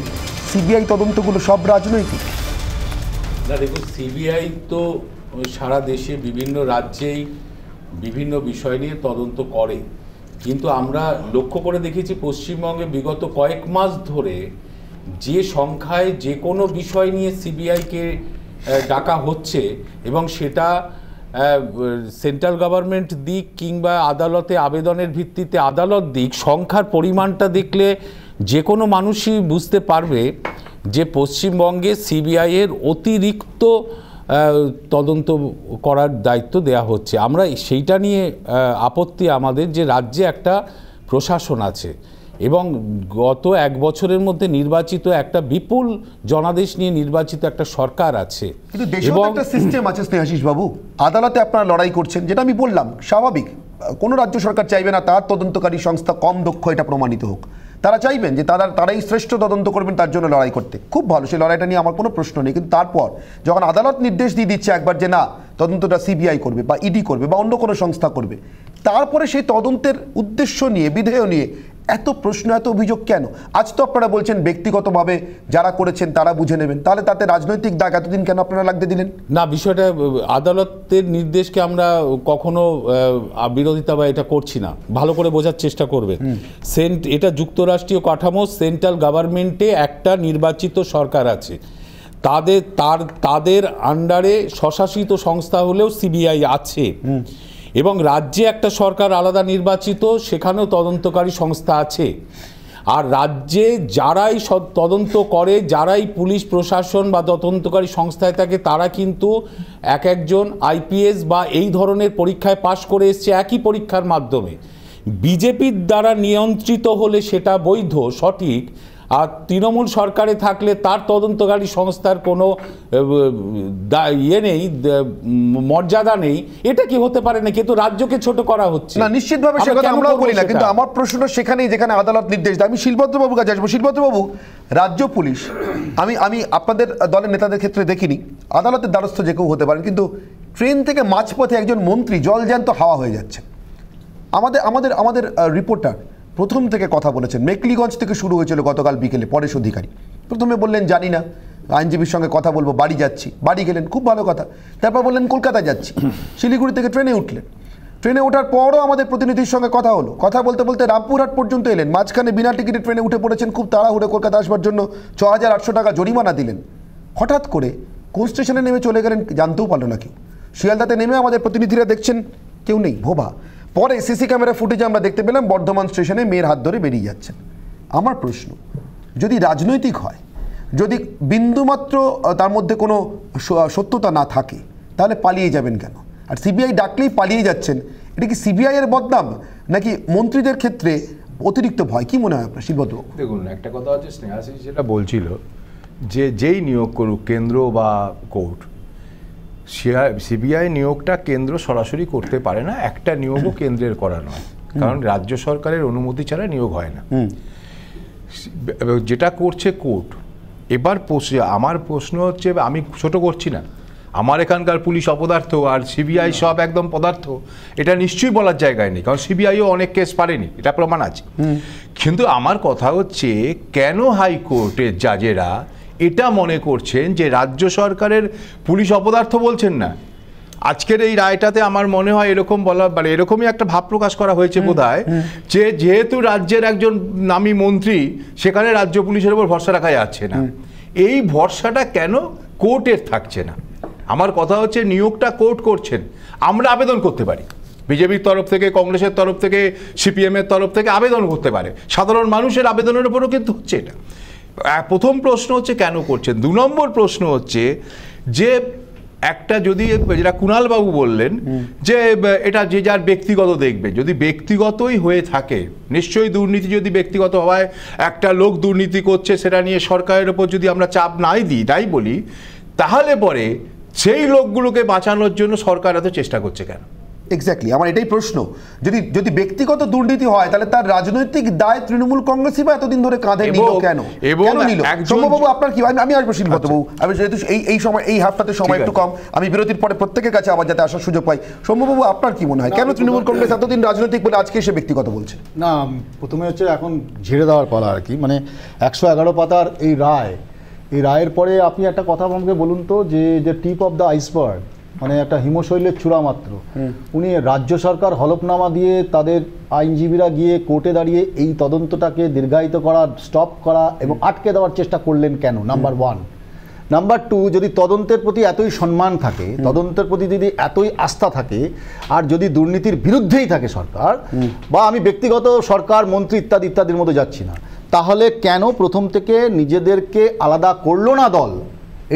সিবিআই তদন্তগুলো সব রাজনৈতিক? না দেখুন, সিবিআই তো সারা দেশে বিভিন্ন রাজ্যেই বিভিন্ন বিষয় নিয়ে তদন্ত করে, কিন্তু আমরা লক্ষ্য করে দেখেছি পশ্চিমবঙ্গে বিগত কয়েক মাস ধরে যে সংখ্যায় যে কোনো বিষয় নিয়ে সিবিআইকে ডাকা হচ্ছে, এবং সেটা সেন্ট্রাল গভর্নমেন্ট দিক কিংবা আদালতে আবেদনের ভিত্তিতে আদালত দিক, সংখ্যার পরিমাণটা দেখলে যে কোনো মানুষই বুঝতে পারবে যে পশ্চিমবঙ্গে সিবিআইয়ের অতিরিক্ত তদন্ত করার দায়িত্ব দেয়া হচ্ছে। আমরা সেইটা নিয়ে আপত্তি আমাদের, যে রাজ্যে একটা প্রশাসন আছে এবং গত 1 বছরের মধ্যে নির্বাচিত একটা বিপুল জনাদেশ নিয়ে নির্বাচিত একটা সরকার আছে, কিন্তু দেশেও একটা সিস্টেম আছে স্নেহাশিস বাবু। আদালতে আপনারা লড়াই করছেন, যেটা আমি বললাম স্বাভাবিক, কোনো রাজ্য সরকার চাইবে না তার তদন্তকারী সংস্থা কম দক্ষ এটা প্রমাণিত হোক। তারা চাইবেন যে তারাই শ্রেষ্ঠ তদন্ত করবেন, তার জন্য লড়াই করতে। খুব ভালো, সেই লড়াইটা নিয়ে আমার কোনো প্রশ্ন নেই। কিন্তু তারপর যখন আদালত নির্দেশ দিয়ে দিচ্ছে একবার যে না, তদন্তটা সিবিআই করবে বা ইডি করবে বা অন্য কোনো সংস্থা করবে, তারপরে সেই তদন্তের উদ্দেশ্য নিয়ে, বিধেয় নিয়ে এত প্রশ্ন, এত অভিযোগ কেন? আজ তো আপনারা বলছেন ব্যক্তিগতভাবে যারা করেছেন তারা বুঝে নেবেন, তাহলে তাতে রাজনৈতিক দাগ এতদিন কেন আপনারা লাগতে দিলেন? না, বিষয়টা আদালতের নির্দেশকে আমরা কখনো বিরোধিতা বা এটা করছি না, ভালো করে বোঝার চেষ্টা করবেন। এটা যুক্তরাষ্ট্রীয় কাঠামো, সেন্ট্রাল গভর্নমেন্টে একটা নির্বাচিত সরকার আছে, তাদের আন্ডারে স্বশাসিত সংস্থা হলেও সিবিআই আছে, এবং রাজ্যে একটা সরকার আলাদা নির্বাচিত, সেখানেও তদন্তকারী সংস্থা আছে। আর রাজ্যে যারাই তদন্ত করে, যারাই পুলিশ প্রশাসন বা তদন্তকারী সংস্থায় থাকে, তারা কিন্তু এক একজন আইপিএস বা এই ধরনের পরীক্ষায় পাশ করে এসছে একই পরীক্ষার মাধ্যমে। বিজেপির দ্বারা নিয়ন্ত্রিত হলে সেটা বৈধ, সঠিক, আর তৃণমূল সরকারে থাকলে তার তদন্তকারী সংস্থার কোনো ইয়ে নেই, মর্যাদা নেই। এটা কি হতে পারে না? কিন্তু রাজ্যকে ছোট করা হচ্ছে না, নিশ্চিতভাবে সে কথা আমরাও বলি না, কিন্তু আমার প্রশ্ন সেখানেই যেখানে আদালত নির্দেশ দেয়। আমি শিলভদ্রবাবুর কাছে আসবো। শিলভদ্রবাবু, রাজ্য পুলিশ, আমি আপনাদের দলের নেতাদের ক্ষেত্রে দেখিনি, আদালতের দ্বারস্থ যে কেউ হতে পারেন, কিন্তু ট্রেন থেকে মাঝপথে একজন মন্ত্রী জলজ্যান্ত হাওয়া হয়ে যাচ্ছে। আমাদের রিপোর্টার প্রথম থেকে কথা বলেছেন, মেকলিগঞ্জ থেকে শুরু হয়েছিল গতকাল বিকেলে। পরেশ অধিকারী প্রথমে বললেন জানি না, আইনজীবীর সঙ্গে কথা বলবো, বাড়ি যাচ্ছি। বাড়ি গেলেন, খুব ভালো কথা। তারপর বললেন কলকাতায় যাচ্ছি। শিলিগুড়ি থেকে ট্রেনে উঠলেন। ট্রেনে ওঠার পরও আমাদের প্রতিনিধির সঙ্গে কথা হলো। কথা বলতে বলতে রামপুরহাট পর্যন্ত এলেন। মাঝখানে বিনা টিকিটে ট্রেনে উঠে পড়েছেন, খুব তাড়াহুড়ো কলকাতা আসবার জন্য ৬,৮০০ টাকা জরিমানা দিলেন। হঠাৎ করে কোন স্টেশনে নেমে চলে গেলেন জানতেও পারলো না কেউ। শিয়ালদাতে নেমে আমাদের প্রতিনিধিরা দেখছেন কেউ নেই, ভোবা। পরে সিসি ক্যামেরা ফুটেজে আমরা দেখতে পেলাম বর্ধমান স্টেশনে মেয়ের হাত ধরে বেরিয়ে যাচ্ছেন। আমার প্রশ্ন, যদি রাজনৈতিক হয়, যদি বিন্দুমাত্র তার মধ্যে কোনো সত্যতা না থাকে, তাহলে পালিয়ে যাবেন কেন? আর সিবিআই ডাকলেই পালিয়ে যাচ্ছেন, এটা কি সিবিআই এর বদনাম নাকি মন্ত্রীদের ক্ষেত্রে অতিরিক্ত ভয়? কি মনে হয় আপনার শিলভদ্র? দেখুন, একটা কথা হচ্ছে, স্নেহাশিস যেটা বলছিল যে যেই নিয়োগ করুক কেন্দ্র বা কোর্ট, সিবিআই নিয়োগটা কেন্দ্র সরাসরি করতে পারে না, একটা নিয়োগও কেন্দ্রের করা নয়, কারণ রাজ্য সরকারের অনুমতি ছাড়া নিয়োগ হয় না। যেটা করছে কোর্ট। এবার আমার প্রশ্ন হচ্ছে, আমি ছোট করছি না, আমার এখানকার পুলিশ অপদার্থ আর সিবিআই সব একদম পদার্থ, এটা নিশ্চয়ই বলার জায়গায় নেই, কারণ সিবিআইও অনেক কেস পারেনি, এটা প্রমাণ আছে। কিন্তু আমার কথা হচ্ছে, কেন হাইকোর্টের জাজেরা এটা মনে করছেন যে রাজ্য সরকারের পুলিশ অপদার্থ বলছেন না? আজকের এই রায়টাতে আমার মনে হয় এরকম বলা, মানে এরকমই একটা ভাব প্রকাশ করা হয়েছে বোধহয়, যে যেহেতু রাজ্যের একজন নামী মন্ত্রী, সেখানে রাজ্য পুলিশের উপর ভরসা রাখা যাচ্ছে না। এই ভরসাটা কেন কোর্টের থাকছে না? আমার কথা হচ্ছে, নিয়োগটা কোর্ট করছেন, আমরা আবেদন করতে পারি, বিজেপির তরফ থেকে, কংগ্রেসের তরফ থেকে, সিপিএমের তরফ থেকে আবেদন করতে পারে, সাধারণ মানুষের আবেদনের উপরও কিন্তু হচ্ছে এটা। প্রথম প্রশ্ন হচ্ছে কেন করছেন। ২ নম্বর প্রশ্ন হচ্ছে যে একটা, যদি যেটা কুণালবাবু বললেন যে এটা যে যার ব্যক্তিগত দেখবে, যদি ব্যক্তিগতই হয়ে থাকে, নিশ্চয়ই দুর্নীতি যদি ব্যক্তিগত হয়, একটা লোক দুর্নীতি করছে সেটা নিয়ে সরকারের ওপর যদি আমরা চাপ নাই বলি, তাহলে পরে সেই লোকগুলোকে বাঁচানোর জন্য সরকার এত চেষ্টা করছে কেন? এক্স্যাক্টলি, আমার এটাই প্রশ্ন। যদি ব্যক্তিগত দুর্নীতি হয়, তাহলে তার রাজনৈতিক দায় তৃণমূল কংগ্রেসই বা এতদিন ধরে কাঁধে নিল কেন? সৌম্যবাবু, আপনার কি? আমি আসবো শিলভদ্রবাবু, আমি যেহেতু এই সময়, এই হাফটাতে সময় একটু কম, আমি বিরতির পরে প্রত্যেকের কাছে আবার যাতে আসার সুযোগ পাই। সৌম্যবাবু, আপনার কি মনে হয়, কেন তৃণমূল কংগ্রেস এতদিন রাজনৈতিক বলে আজকে এসে ব্যক্তিগত বলছে? না, প্রথমে হচ্ছে এখন ঝেড়ে দেওয়ার পালা আর কি, মানে 111 পাতার এই রায়ের পরে আপনি একটা কথা আমাকে বলুন তো, যে টিপ অফ দ্য আইসবার্গ, মানে একটা হিমশৈলের চূড়া মাত্র, উনি রাজ্য সরকার হলফনামা দিয়ে তাদের আইনজীবীরা গিয়ে কোর্টে দাঁড়িয়ে এই তদন্তটাকে দীর্ঘায়িত করা, স্টপ করা এবং আটকে দেওয়ার চেষ্টা করলেন কেন? নাম্বার 1। নাম্বার 2, যদি তদন্তের প্রতি এতই সম্মান থাকে, তদন্তের প্রতি যদি এতই আস্থা থাকে, আর যদি দুর্নীতির বিরুদ্ধেই থাকে সরকার, বা আমি ব্যক্তিগত সরকার, মন্ত্রী ইত্যাদির মধ্যে যাচ্ছি না, তাহলে কেন প্রথম থেকে নিজেদেরকে আলাদা করলো না দল?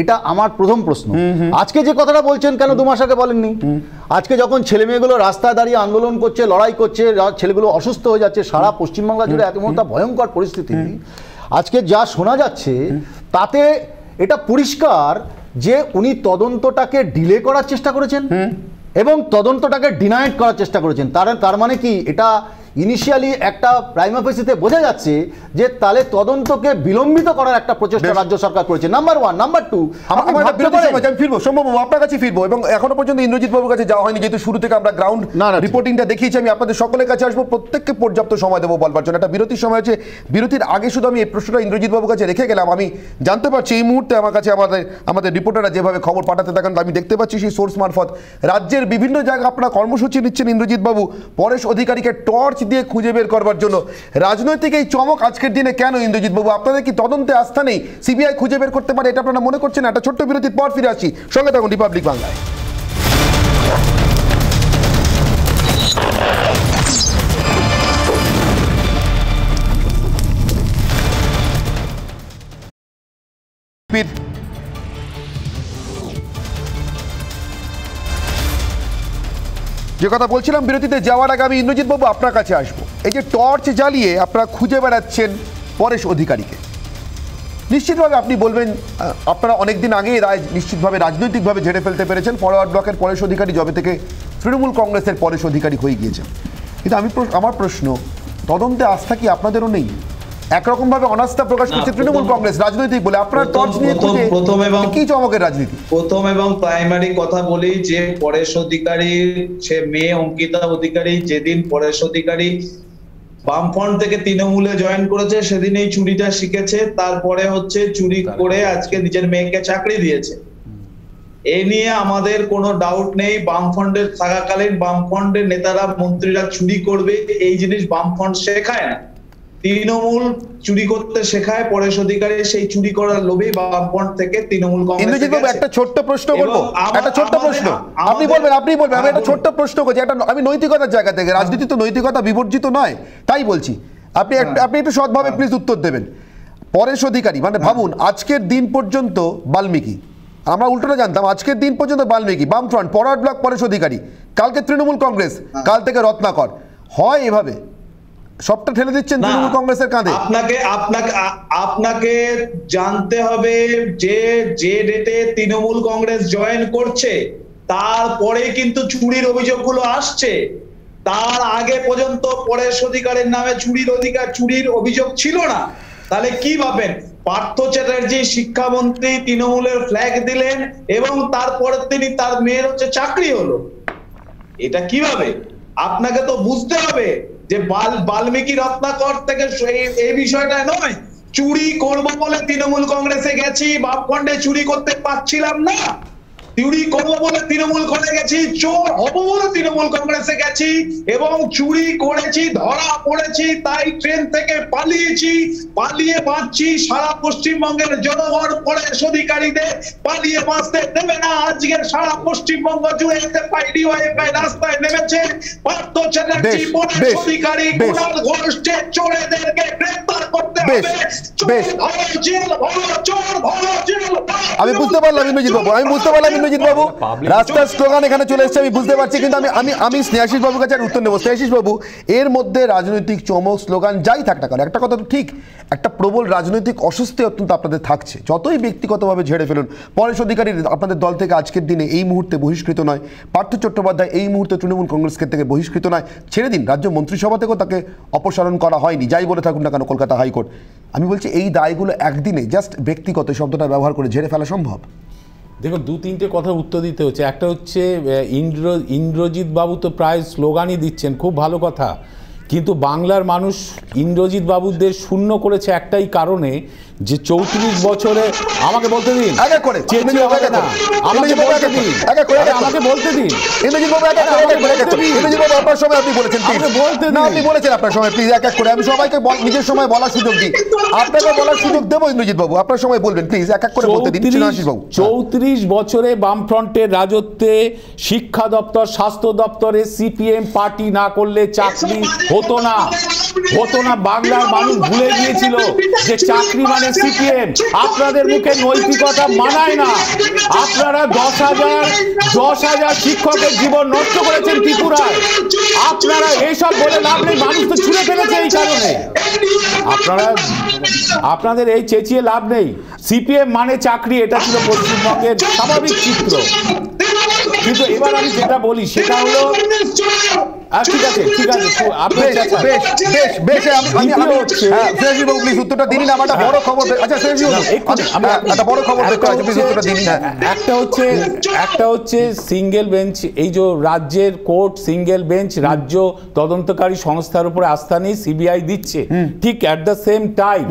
এটা আমার প্রথম প্রশ্ন। আজকে যে কথাটা বলছেন, কেন 2 মাস আগে বলেননি? আজকে যখন ছেলে মেয়েগুলো রাস্তায় দাঁড়িয়ে আন্দোলন করছে, লড়াই করছে, ছেলেগুলো অসুস্থ হয়ে যাচ্ছে, সারা পশ্চিমবাংলা জুড়ে এমন একটা ভয়ঙ্কর পরিস্থিতি, আজকে যা শোনা যাচ্ছে তাতে এটা পরিষ্কার যে উনি তদন্তটাকে ডিলে করার চেষ্টা করেছেন এবং তদন্তটাকে ডিনাইড করার চেষ্টা করেছেন। তার মানে কি, এটা ইনিশিয়ালি একটা প্রাইমা ফেসিতে বোঝা যাচ্ছে যে তাহলে তদন্তকে বিলম্বিত করার একটা প্রচেষ্টা রাজ্য সরকার করেছে। নাম্বার 1। নাম্বার 2, আমি ফিরবো সোমবাবু, আপনার কাছে ফিরবো, এবং এখনো পর্যন্ত ইন্দ্রজিৎ বাবুর কাছে যাওয়া হয়নি, যেহেতু শুরু থেকে আমরা গ্রাউন্ড রিপোর্টিংটা দেখিয়েছি। আমি আপনাদের সকলের কাছে আসবো, প্রত্যেককে পর্যাপ্ত সময় দেবো বলবার জন্য। একটা বিরতির সময় আছে, বিরতির আগে শুধু আমি এই প্রশ্নটা ইন্দ্রজিৎ বাবুর কাছে রেখে গেলাম। আমি জানতে পারছি এই মুহূর্তে আমার কাছে আমাদের রিপোর্টাররা যেভাবে খবর পাঠাতে থাকেন, আমি দেখতে পাচ্ছি সেই সোর্স মারফত রাজ্যের বিভিন্ন জায়গায় আপনারা কর্মসূচি নিচ্ছেন ইন্দ্রজিৎ বাবু, পরেশ অধিকারীকে টর্চ দিয়ে খুঁজে বের করবার জন্য। রাজনৈতিক এই চমক আজকের দিনে কেন ইন্দ্রজিৎ বাবু? আপনাদের কি তদন্তে আস্থা নেই? সিবিআই খুঁজে বের করতে পারে, এটা আপনারা মনে করছেন? একটা ছোট্ট বিরতির পর ফিরে আসি, সঙ্গে থাকুন রিপাবলিক বাংলায়। যে কথা বলছিলাম বিরতিতে যাওয়ার আগে আমি ইন্দ্রজিৎ বাবু আপনার কাছে আসবো। এই যে টর্চ জ্বালিয়ে আপনারা খুঁজে বেড়াচ্ছেন পরেশ অধিকারীকে, নিশ্চিতভাবে আপনি বলবেন আপনারা অনেকদিন আগেই রায় নিশ্চিতভাবে রাজনৈতিকভাবে ঝেড়ে ফেলতে পেরেছেন। ফরওয়ার্ড ব্লকের পরেশ অধিকারী জবে থেকে তৃণমূল কংগ্রেসের পরেশ অধিকারী হয়ে গিয়েছেন, কিন্তু আমার প্রশ্ন, তদন্তে আস্থা কি আপনাদেরও নেই? একরকমভাবে অনাস্থা প্রকাশ করছে তৃণমূল কংগ্রেস রাজনৈতিক বলে, আপনার টর্চ নিয়ে কি চমকের রাজনীতি? প্রথম এবং প্রাইমারি কথা বলি যে পরেশ অধিকারী, সে মেয়ে অঙ্কিতা অধিকারী, যেদিন পরেশ অধিকারী বামফ্রন্ট থেকে তৃণমূলে জয়েন করেছে সেদিন এই চুরিটা শিখেছে, তারপরে হচ্ছে চুরি করে আজকে নিজের মেয়েকে চাকরি দিয়েছে। এ নিয়ে আমাদের কোনো ডাউট নেই। বামফ্রন্টের থাকাকালীন বামফ্রন্টের নেতারা মন্ত্রীরা চুরি করবে এই জিনিস বামফ্রন্ট শেখায় না, তৃণমূল চুরি করতে শেখায়। পরেশ অধিকারী সেই চুরি করার লোভেই বামফ্রন্ট থেকে তৃণমূল কংগ্রেস। একটা ছোট্ট প্রশ্ন করবো, একটা ছোট্ট প্রশ্ন আপনি বলবেন আমি একটা ছোট্ট প্রশ্ন করছি, একটা আমি নৈতিকতার জায়গা থেকে, রাজনীতি তো নৈতিকতা বিবর্জিত নয়, তাই বলছি আপনি একটু সৎভাবে প্লিজ উত্তর দেবেন। পরেশ অধিকারী মানে ভাবুন, আজকের দিন পর্যন্ত বাল্মীকি, আমরা উল্টোটা জানতাম, আজকের দিন পর্যন্ত বাল্মীকি, বামফ্রন্ট, ফরওয়ার্ড ব্লক পরেশ অধিকারী, কালকে তৃণমূল কংগ্রেস, কাল থেকে রত্নাকর, হয় এভাবে সবটা ঠেলে দিচ্ছেন তৃণমূল কংগ্রেসের কাঁধে। আপনাকে জানতে হবে যে যে ডেটে তৃণমূল কংগ্রেস জয়েন করছে তারপরে কিন্তু চুরির অভিযোগগুলো আসছে, তার আগে পর্যন্ত পরেশ অধিকারের নামে চুরির অভিযোগ ছিল না। তাহলে কি ভাবেন, পার্থ চ্যাটার্জি শিক্ষামন্ত্রী তৃণমূলের ফ্ল্যাগ দিলেন এবং তারপরে তিনি তার মেয়ের হচ্ছে চাকরি হলো, এটা কিভাবে? আপনাকে তো বুঝতে হবে যে বাল্মীকি রত্নাকর থেকে এই বিষয়টা নয়, চুরি করবো বলে তৃণমূল কংগ্রেসে গেছি, বামফ্রন্টে চুরি করতে পারছিলাম না, চুরি করবো বলে তৃণমূল করে গেছি, চোর হবো বলে তৃণমূল কংগ্রেসে গেছি এবং চুরি করেছি, ধরা পড়েছি, তাই ট্রেন থেকে পালিয়ে বাঁচছি। সারা পশ্চিমবঙ্গের জনগণ পরেশ অধিকারীদের পালিয়ে বাঁচতে দেবে না। আজকে সারা পশ্চিমবঙ্গ জুড়ে ডিওয়াইএফআই রাস্তায় নেমেছে, পার্থ চ্যাটার্জি, পরেশ অধিকারী, কুণাল ঘোষের চোরেদেরকে গ্রেফতার করতে হবে। আমি বুঝতে পারলাম ইন্দ্রজিৎ বাবু, রাস্তার স্লোগান এখানে চলে এসেছে, আমি বুঝতে পারছি, কিন্তু আমি স্নেহাশিস বাবুর কাছে উত্তর নেবো। স্নেহাশিস বাবু, এর মধ্যে রাজনৈতিক চমক স্লোগান যাই থাক না কেন, একটা কথা তো ঠিক, একটা প্রবল রাজনৈতিক অস্বস্তি অত্যন্ত আপনাদের থাকছে, যতই ব্যক্তিগতভাবে ঝেড়ে ফেলুন। পরেশ অধিকারী আপনাদের দল থেকে আজকের দিনে এই মুহূর্তে বহিষ্কৃত নয়, পার্থ চট্টোপাধ্যায় এই মুহূর্তে তৃণমূল কংগ্রেস থেকে বহিষ্কৃত নয়, ছেড়ে দিন রাজ্য মন্ত্রিসভা থেকেও তাকে অপসারণ করা হয়নি, যাই বলে থাকুন না কেন কলকাতা হাইকোর্ট। আমি বলছি এই দায়গুলো একদিনে জাস্ট ব্যক্তিগত শব্দটা ব্যবহার করে ঝেড়ে ফেলা সম্ভব? দেখুন, দু তিনটে কথা উত্তর দিতে হচ্ছে। একটা হচ্ছে ইন্দ্রজিৎ বাবু তো প্রায় স্লোগানই দিচ্ছেন, খুব ভালো কথা, কিন্তু বাংলার মানুষ ইন্দ্রজিৎ বাবুদের শূন্য করেছে একটাই কারণে, যে 34 বছরে আমাকে বলতে দিন, আমাকে বলতে দিন, আমি সবাইকে নিজের সময় বলার সুযোগ দিই, আপনাকে বলার সুযোগ দেবো ইন্দ্রজিৎ বাবু, আপনার সময় বলবেন প্লিজ, এক এক করে বলতে দিন। 34 বছরে বামফ্রন্টের রাজত্বে শিক্ষা দপ্তর, স্বাস্থ্য দপ্তরে সিপিএম পার্টি না করলে চাকরি হতো না। বাংলার মানুষ ভুলে গিয়েছিল যে চাকরি মানে সিপিএম। আপনাদের মুখে নৈতিকতা মানায় না। আপনারা 10,000 শিক্ষকের জীবন নষ্ট করেছেন ত্রিপুরায়। আপনারা এইসব বলে লাভ নেই, মানুষ তো ছুঁড়ে ফেলেছে এই কারণে। আপনাদের এই চেঁচিয়ে লাভ নেই। সিপিএম মানে চাকরি, এটা ছিল পশ্চিমবঙ্গের স্বাভাবিক চিত্র। কিন্তু এবার আমি যেটা বলি সেটা হলো, ঠিক আছে একটা হচ্ছে সিঙ্গেল বেঞ্চ, এই যে রাজ্যের কোর্ট সিঙ্গেল বেঞ্চ, রাজ্য তদন্তকারী সংস্থার উপরে আস্থা নেই, সিবিআই দিচ্ছে। ঠিক অ্যাট দ্য সেম টাইম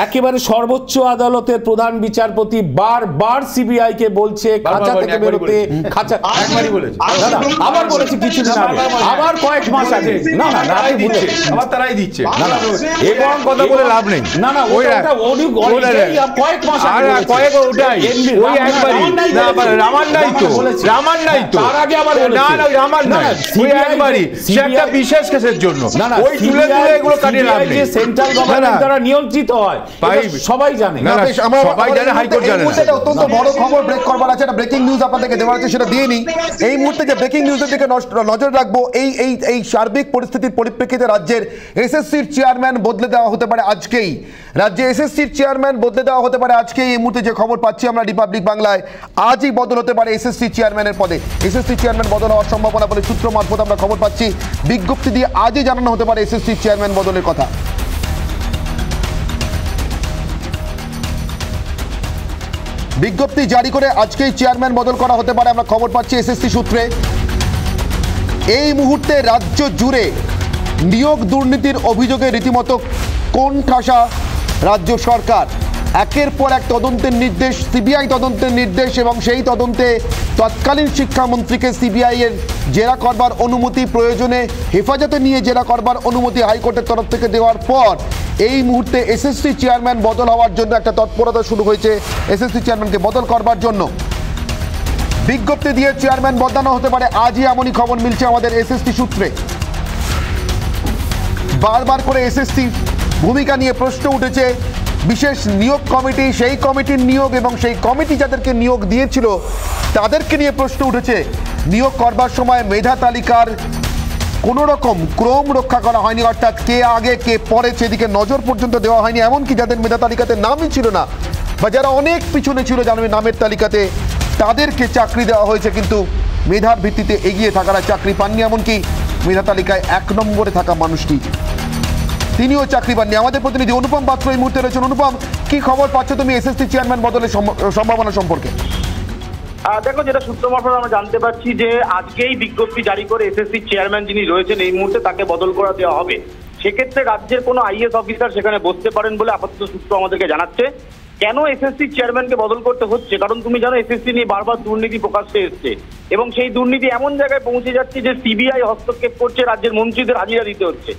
একেবারে সর্বোচ্চ আদালতের প্রধান বিচারপতি বারবার সিবিআই কে বলছে খাঁচা থেকে বেরোতে, আবার বলেছে কিছুদিন আগে, আবার কয়েক মাস আগে, না তারাই দিচ্ছে, এবং কথা বলে লাভ নেই, না কয়েক মাস আগে, তার আগে আবার বিশেষ কেসের জন্য সেন্ট্রাল গভর্নমেন্ট দ্বারা নিয়ন্ত্রিত হয়, হয়, সবাই জানে। সবাই জানে, হাইকোর্ট জানে না। অত্যন্ত বড় খবর ব্রেক করবার আছে, একটা ব্রেকিং নিউজ আপনাদেরকে দেওয়া আছে, সেটা দিয়ে নিই। এই মুহূর্তে যে ব্রেকিং নিউজের দিকে নজর রাখবো, এই সার্বিক পরিস্থিতির পরিপ্রেক্ষিতে রাজ্যের এসএসসির চেয়ারম্যান বদলে দেওয়া হতে পারে আজকেই। রাজ্যে এসএসসির চেয়ারম্যান বদলে দেওয়া হতে পারে আজকেই। এই মুহূর্তে যে খবর পাচ্ছি আমরা রিপাবলিক বাংলায়, আজই বদল হতে পারে এসএসসি চেয়ারম্যানের পদে। এসএসসি চেয়ারম্যান বদল হওয়ার সম্ভাবনা বলে সূত্র মারফত আমরা খবর পাচ্ছি। বিজ্ঞপ্তি দিয়ে আজই জানানো হতে পারে এসএসসি চেয়ারম্যান বদলের কথা। বিজ্ঞপ্তি জারি করে আজকেই চেয়ারম্যান বদল করা হতে পারে, আমরা খবর পাচ্ছি এসএসসি সূত্রে। এই মুহূর্তে রাজ্য জুড়ে নিয়োগ দুর্নীতির অভিযোগে রীতিমতো কোণঠাসা রাজ্য সরকার। একের পর এক তদন্তের নির্দেশ, সিবিআই তদন্তের নির্দেশ, এবং সেই তদন্তে তৎকালীন শিক্ষামন্ত্রীকে সিবিআই এর জেরা করবার অনুমতি, প্রয়োজনে হেফাজতে নিয়ে জেরা করবার অনুমতি হাইকোর্টের তরফ থেকে দেওয়ার পর এই মুহূর্তে এসএসসি চেয়ারম্যান বদল হওয়ার জন্য একটা তৎপরতা শুরু হয়েছে এসএসসি চেয়ারম্যানকে বদল করবার জন্য। বিজ্ঞপ্তি দিয়ে চেয়ারম্যান বদলানো হতে পারে আজই, এমনই খবর মিলছে আমাদের এসএসসি সূত্রে। বারবার করে এসএসসি ভূমিকা নিয়ে প্রশ্ন উঠেছে। বিশেষ নিয়োগ কমিটি, সেই কমিটির নিয়োগ এবং সেই কমিটি যাদেরকে নিয়োগ দিয়েছিল তাদেরকে নিয়ে প্রশ্ন উঠেছে। নিয়োগ করবার সময় মেধা তালিকার কোনো রকম ক্রম রক্ষা করা হয়নি, অর্থাৎ কে আগে কে পরে সেদিকে নজর পর্যন্ত দেওয়া হয়নি। এমনকি যাদের মেধা তালিকাতে নামই ছিল না বা যারা অনেক পিছনে ছিল জানবে নামের তালিকাতে, তাদেরকে চাকরি দেওয়া হয়েছে, কিন্তু মেধার ভিত্তিতে এগিয়ে থাকারা চাকরি পাননি। এমনকি মেধা তালিকায় 1 নম্বরে থাকা মানুষটি, তিনিও চাকরি পাননি। আমাদের প্রতিনিধি অনুপম পাত্র এই মুহূর্তে রয়েছেন। অনুপম, কি খবর পাচ্ছ তুমি এসএসসি চেয়ারম্যান বদলের সম্ভাবনা সম্পর্কে? দেখো, যেটা সূত্র মারফত আমরা জানতে পারছি যে আজকেই বিজ্ঞপ্তি জারি করে এসএসসি চেয়ারম্যান যিনি রয়েছেন এই মুহূর্তে তাকে বদল করা দেওয়া হবে। সেক্ষেত্রে রাজ্যের কোনো আইএস অফিসার সেখানে বসতে পারেন বলে আপাতত সূত্র আমাদেরকে জানাচ্ছে। কেন এসএসসি চেয়ারম্যানকে বদল করতে হচ্ছে? কারণ তুমি জানো এসএসসি নিয়ে বারবার দুর্নীতি প্রকাশ্যে এসছে এবং সেই দুর্নীতি এমন জায়গায় পৌঁছে যাচ্ছে যে সিবিআই হস্তক্ষেপ করছে, রাজ্যের মন্ত্রীদের হাজিরা দিতে হচ্ছে।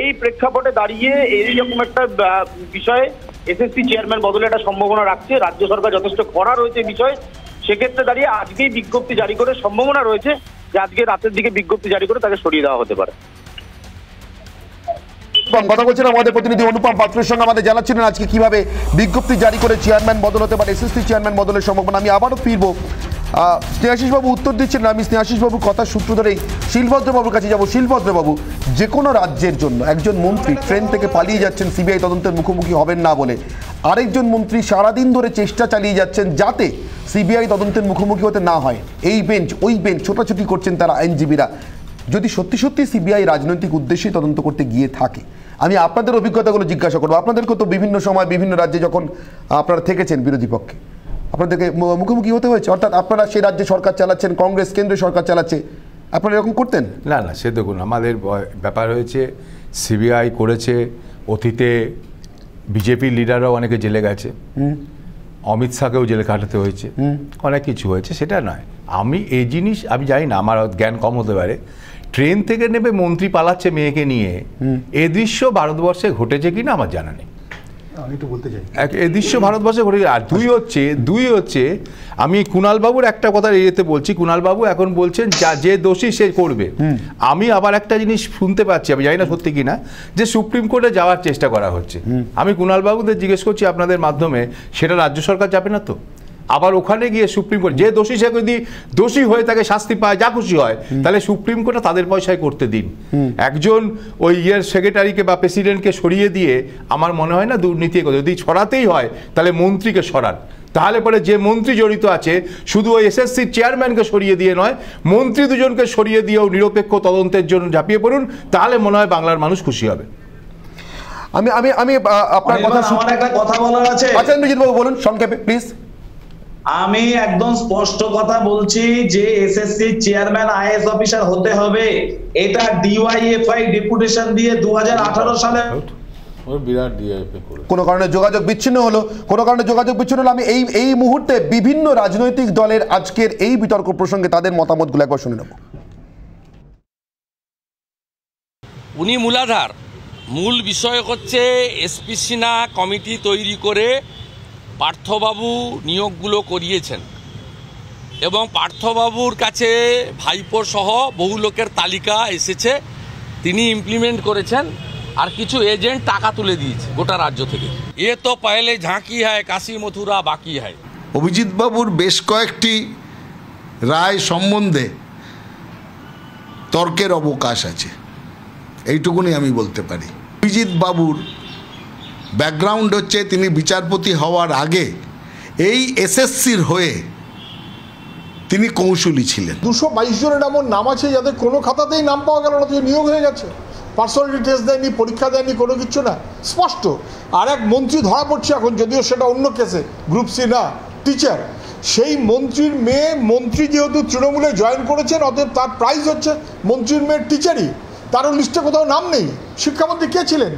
এই প্রেক্ষাপটে দাঁড়িয়ে এইরকম একটা বিষয়ে এসএসসি চেয়ারম্যান বদলে একটা সম্ভাবনা রাখছে রাজ্য সরকার, যথেষ্ট কড়া রয়েছে বিষয়। সেক্ষেত্রে দাঁড়িয়ে আজকেই বিজ্ঞপ্তি জারি করে সম্ভাবনা রয়েছে যে আজকে রাতের দিকে বিজ্ঞপ্তি জারি করে তাকে সরিয়ে দেওয়া হতে পারে। কথা বলছিলাম আমাদের প্রতিনিধি অনুপম পাত্রের সঙ্গে, আমাদের জানাচ্ছিলেন আজকে কিভাবে বিজ্ঞপ্তি জারি করে চেয়ারম্যান বদল হতে পারে, এসএসসি চেয়ারম্যান বদলের সম্ভাবনা। আমি আবারও ফিরবো, স্নেহাশিসবাবু উত্তর দিচ্ছিলেন, আমি স্নেহাশিসবাবুর কথার সূত্র ধরেই শিলভদ্রবাবুর কাছে যাবো। শিলভদ্রবাবু, যে কোনো রাজ্যের জন্য একজন মন্ত্রী ট্রেন থেকে পালিয়ে যাচ্ছেন সিবিআই তদন্তের মুখোমুখি হবেন না বলে, আরেকজন মন্ত্রী সারাদিন ধরে চেষ্টা চালিয়ে যাচ্ছেন যাতে সিবিআই তদন্তের মুখোমুখি হতে না হয়। এই বেঞ্চ ওই বেঞ্চ ছোটাছুটি করছেন তারা আইনজীবীরা। যদি সত্যি সত্যি সিবিআই রাজনৈতিক উদ্দেশ্যে তদন্ত করতে গিয়ে থাকে, আমি আপনাদের অভিজ্ঞতাগুলো জিজ্ঞাসা করবো। আপনাদেরকে তো বিভিন্ন সময় বিভিন্ন রাজ্যে যখন আপনারা থেকেছেন বিরোধী পক্ষে, আপনাদেরকে মুখোমুখি হতে হয়েছে, অর্থাৎ আপনারা সেই রাজ্যে সরকার চালাচ্ছেন, কংগ্রেস কেন্দ্রীয় সরকার চালাচ্ছে, আপনারা এরকম করতেন? না না, সে দেখুন আমাদের ব্যাপার হয়েছে, সিবিআই করেছে, অতীতে বিজেপির লিডাররাও অনেকে জেলে গেছে, অমিত শাহকেও জেলে কাটাতে হয়েছে, অনেক কিছু হয়েছে, সেটা নয়। আমি এই জিনিস আমি জানি না, আমার জ্ঞান কম হতে পারে। ট্রেন থেকে নেমে মন্ত্রী পালাচ্ছে মেয়েকে নিয়ে, এ দৃশ্য ভারতবর্ষে ঘটেছে কিনা আমার জানা নেই। এই দৃশ্য ভারতবর্ষে ঘটে। আর দুই হচ্ছে আমি কুণালবাবুর একটা কথা এতে বলছি, কুণালবাবু এখন বলছেন যে দোষী সে করবে। আমি আবার একটা জিনিস শুনতে পাচ্ছি, আমি জানি না সত্যি কিনা, যে সুপ্রিম কোর্টে যাওয়ার চেষ্টা করা হচ্ছে। আমি কুণালবাবুদের জিজ্ঞেস করছি আপনাদের মাধ্যমে, সেটা রাজ্য সরকার যাবে না তো? আবার ওখানে গিয়ে সুপ্রিম কোর্ট, যে দোষী সে যদি দোষী হয়ে তাকে শাস্তি পায়, যা খুশি হয়, তাহলে সুপ্রিম কোর্টে তাদের পয়সায় করতে দিন। একজন ওই সেক্রেটারিকে বা প্রেসিডেন্টকে সরিয়ে দিয়ে আমার মনে হয় না দুর্নীতি, যদি সরাতেই হয় তাহলে মন্ত্রীকে সরান। তাহলে পরে যে মন্ত্রী জড়িত আছে, শুধু ওই এসএসসির চেয়ারম্যানকে সরিয়ে দিয়ে নয়, মন্ত্রী দুজনকে সরিয়ে দিয়েও নিরপেক্ষ তদন্তের জন্য ঝাঁপিয়ে পড়ুন, তাহলে মনে হয় বাংলার মানুষ খুশি হবে। আমি আমি আমি আপনার কথা, আমার একটা কথা বলার আছে। আচ্ছা ইন্দ্রজিৎ বাবু বলুন সংক্ষেপে প্লিজ। আমি একদম স্পষ্ট কথা বলছি যে এসএসসি চেয়ারম্যান আইএস অফিসার হতে হবে, এটা ডিওয়াইএফআই ডেপুটেশন দিয়ে 2018 সালে কোনো কারণে যোগাযোগ বিচ্ছিন্ন হলো, আমি এই মুহূর্তে বিভিন্ন রাজনৈতিক দলের আজকের এই বিতর্ক প্রসঙ্গে তাদের মতামতগুলো একবার শুনে নেব। উনি মূলাধার, মূল বিষয় হচ্ছে এসপি সিনহা কমিটি তৈরি করে পার্থবাবু নিয়োগগুলো করিয়েছেন এবং পার্থবাবুর কাছে ভাইপো সহ বহু লোকের তালিকা এসেছে, তিনি ইমপ্লিমেন্ট করেছেন আর কিছু এজেন্ট টাকা তুলে দিয়েছে গোটা রাজ্য থেকে। এ তো পহলে ঝাঁকি হয়, কাশি মথুরা বাকি হয়। অভিজিৎ বাবুর বেশ কয়েকটি রায় সম্বন্ধে তর্কের অবকাশ আছে, এইটুকুনি আমি বলতে পারি। অভিজিৎ বাবুর ব্যাকগ্রাউন্ড হচ্ছে তিনি বিচারপতি হওয়ার আগে এই এসএসসির হয়ে তিনি কৌশলী ছিলেন। 222 জনের এমন নাম আছে যাদের কোনো খাতাতেই নাম পাওয়া গেল না, নিয়োগ হয়ে গেছে, পার্সোনালিটি টেস্ট দেয়নি, পরীক্ষা দেয়নি, কোনো কিছু না, স্পষ্ট। আর এক মন্ত্রী ধরা পড়ছে এখন, যদিও সেটা অন্য কেসে, গ্রুপ সি না, টিচার। সেই মন্ত্রীর মেয়ে, মন্ত্রী যেহেতু তৃণমূলে জয়েন করেছেন, অতএব তার প্রাইজ হচ্ছে মন্ত্রীর মেয়ের টিচারই, তারও লিস্টে কোথাও নাম নেই। শিক্ষামন্ত্রী কে ছিলেন?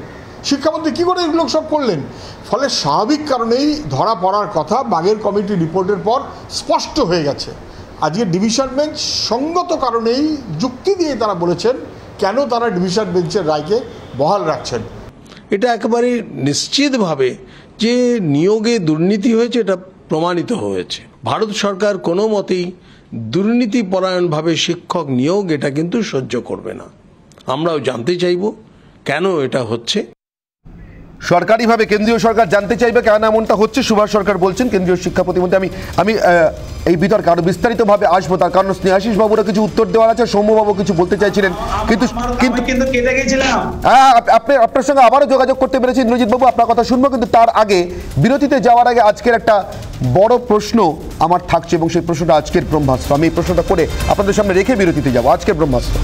শিক্ষামন্ত্রী কী করে এগুলো সব করলেন? ফলে স্বাভাবিক কারণেই ধরা পড়ার কথা বাঘের কমিটি রিপোর্টের পর স্পষ্ট হয়ে গেছে। আজকে ডিভিশন বেঞ্চ সঙ্গত কারণেই যুক্তি দিয়ে তারা বলেছেন কেন তারা ডিভিশন বেঞ্চের রায়কে বহাল রাখছেন। এটা একেবারে নিশ্চিতভাবে যে নিয়োগে দুর্নীতি হয়েছে, এটা প্রমাণিত হয়েছে। ভারত সরকার কোনো মতেই দুর্নীতিপরায়ণভাবে শিক্ষক নিয়োগ এটা কিন্তু সহ্য করবে না। আমরাও জানতে চাইব কেন এটা হচ্ছে। সরকারিভাবে কেন্দ্রীয় সরকার জানতে চাইবে কেন এমনটা হচ্ছে। সুভাষ সরকার বলছেন, কেন্দ্রীয় শিক্ষা প্রতিমন্ত্রী। আমি এই বিতর্কে আরো বিস্তারিতভাবে আসবো, তার কারণ স্নেহাশিস বাবুরা কিছু উত্তর দেওয়ার আছে, সৌম্যবাবু কিছু বলতে চাইছিলেন, কিন্তু কেটে গেছিলাম। হ্যাঁ, আপনার সঙ্গে আবারও যোগাযোগ করতে পেরেছি ইন্দ্রজিৎ বাবু, আপনার কথা শুনবো। কিন্তু তার আগে, বিরতিতে যাওয়ার আগে আজকের একটা বড় প্রশ্ন আমার থাকছে, এবং সেই প্রশ্নটা আজকের ব্রহ্মাস্ত্র। আমি এই প্রশ্নটা করে আপনাদের সামনে রেখে বিরতিতে যাবো। আজকের ব্রহ্মাস্ত্র: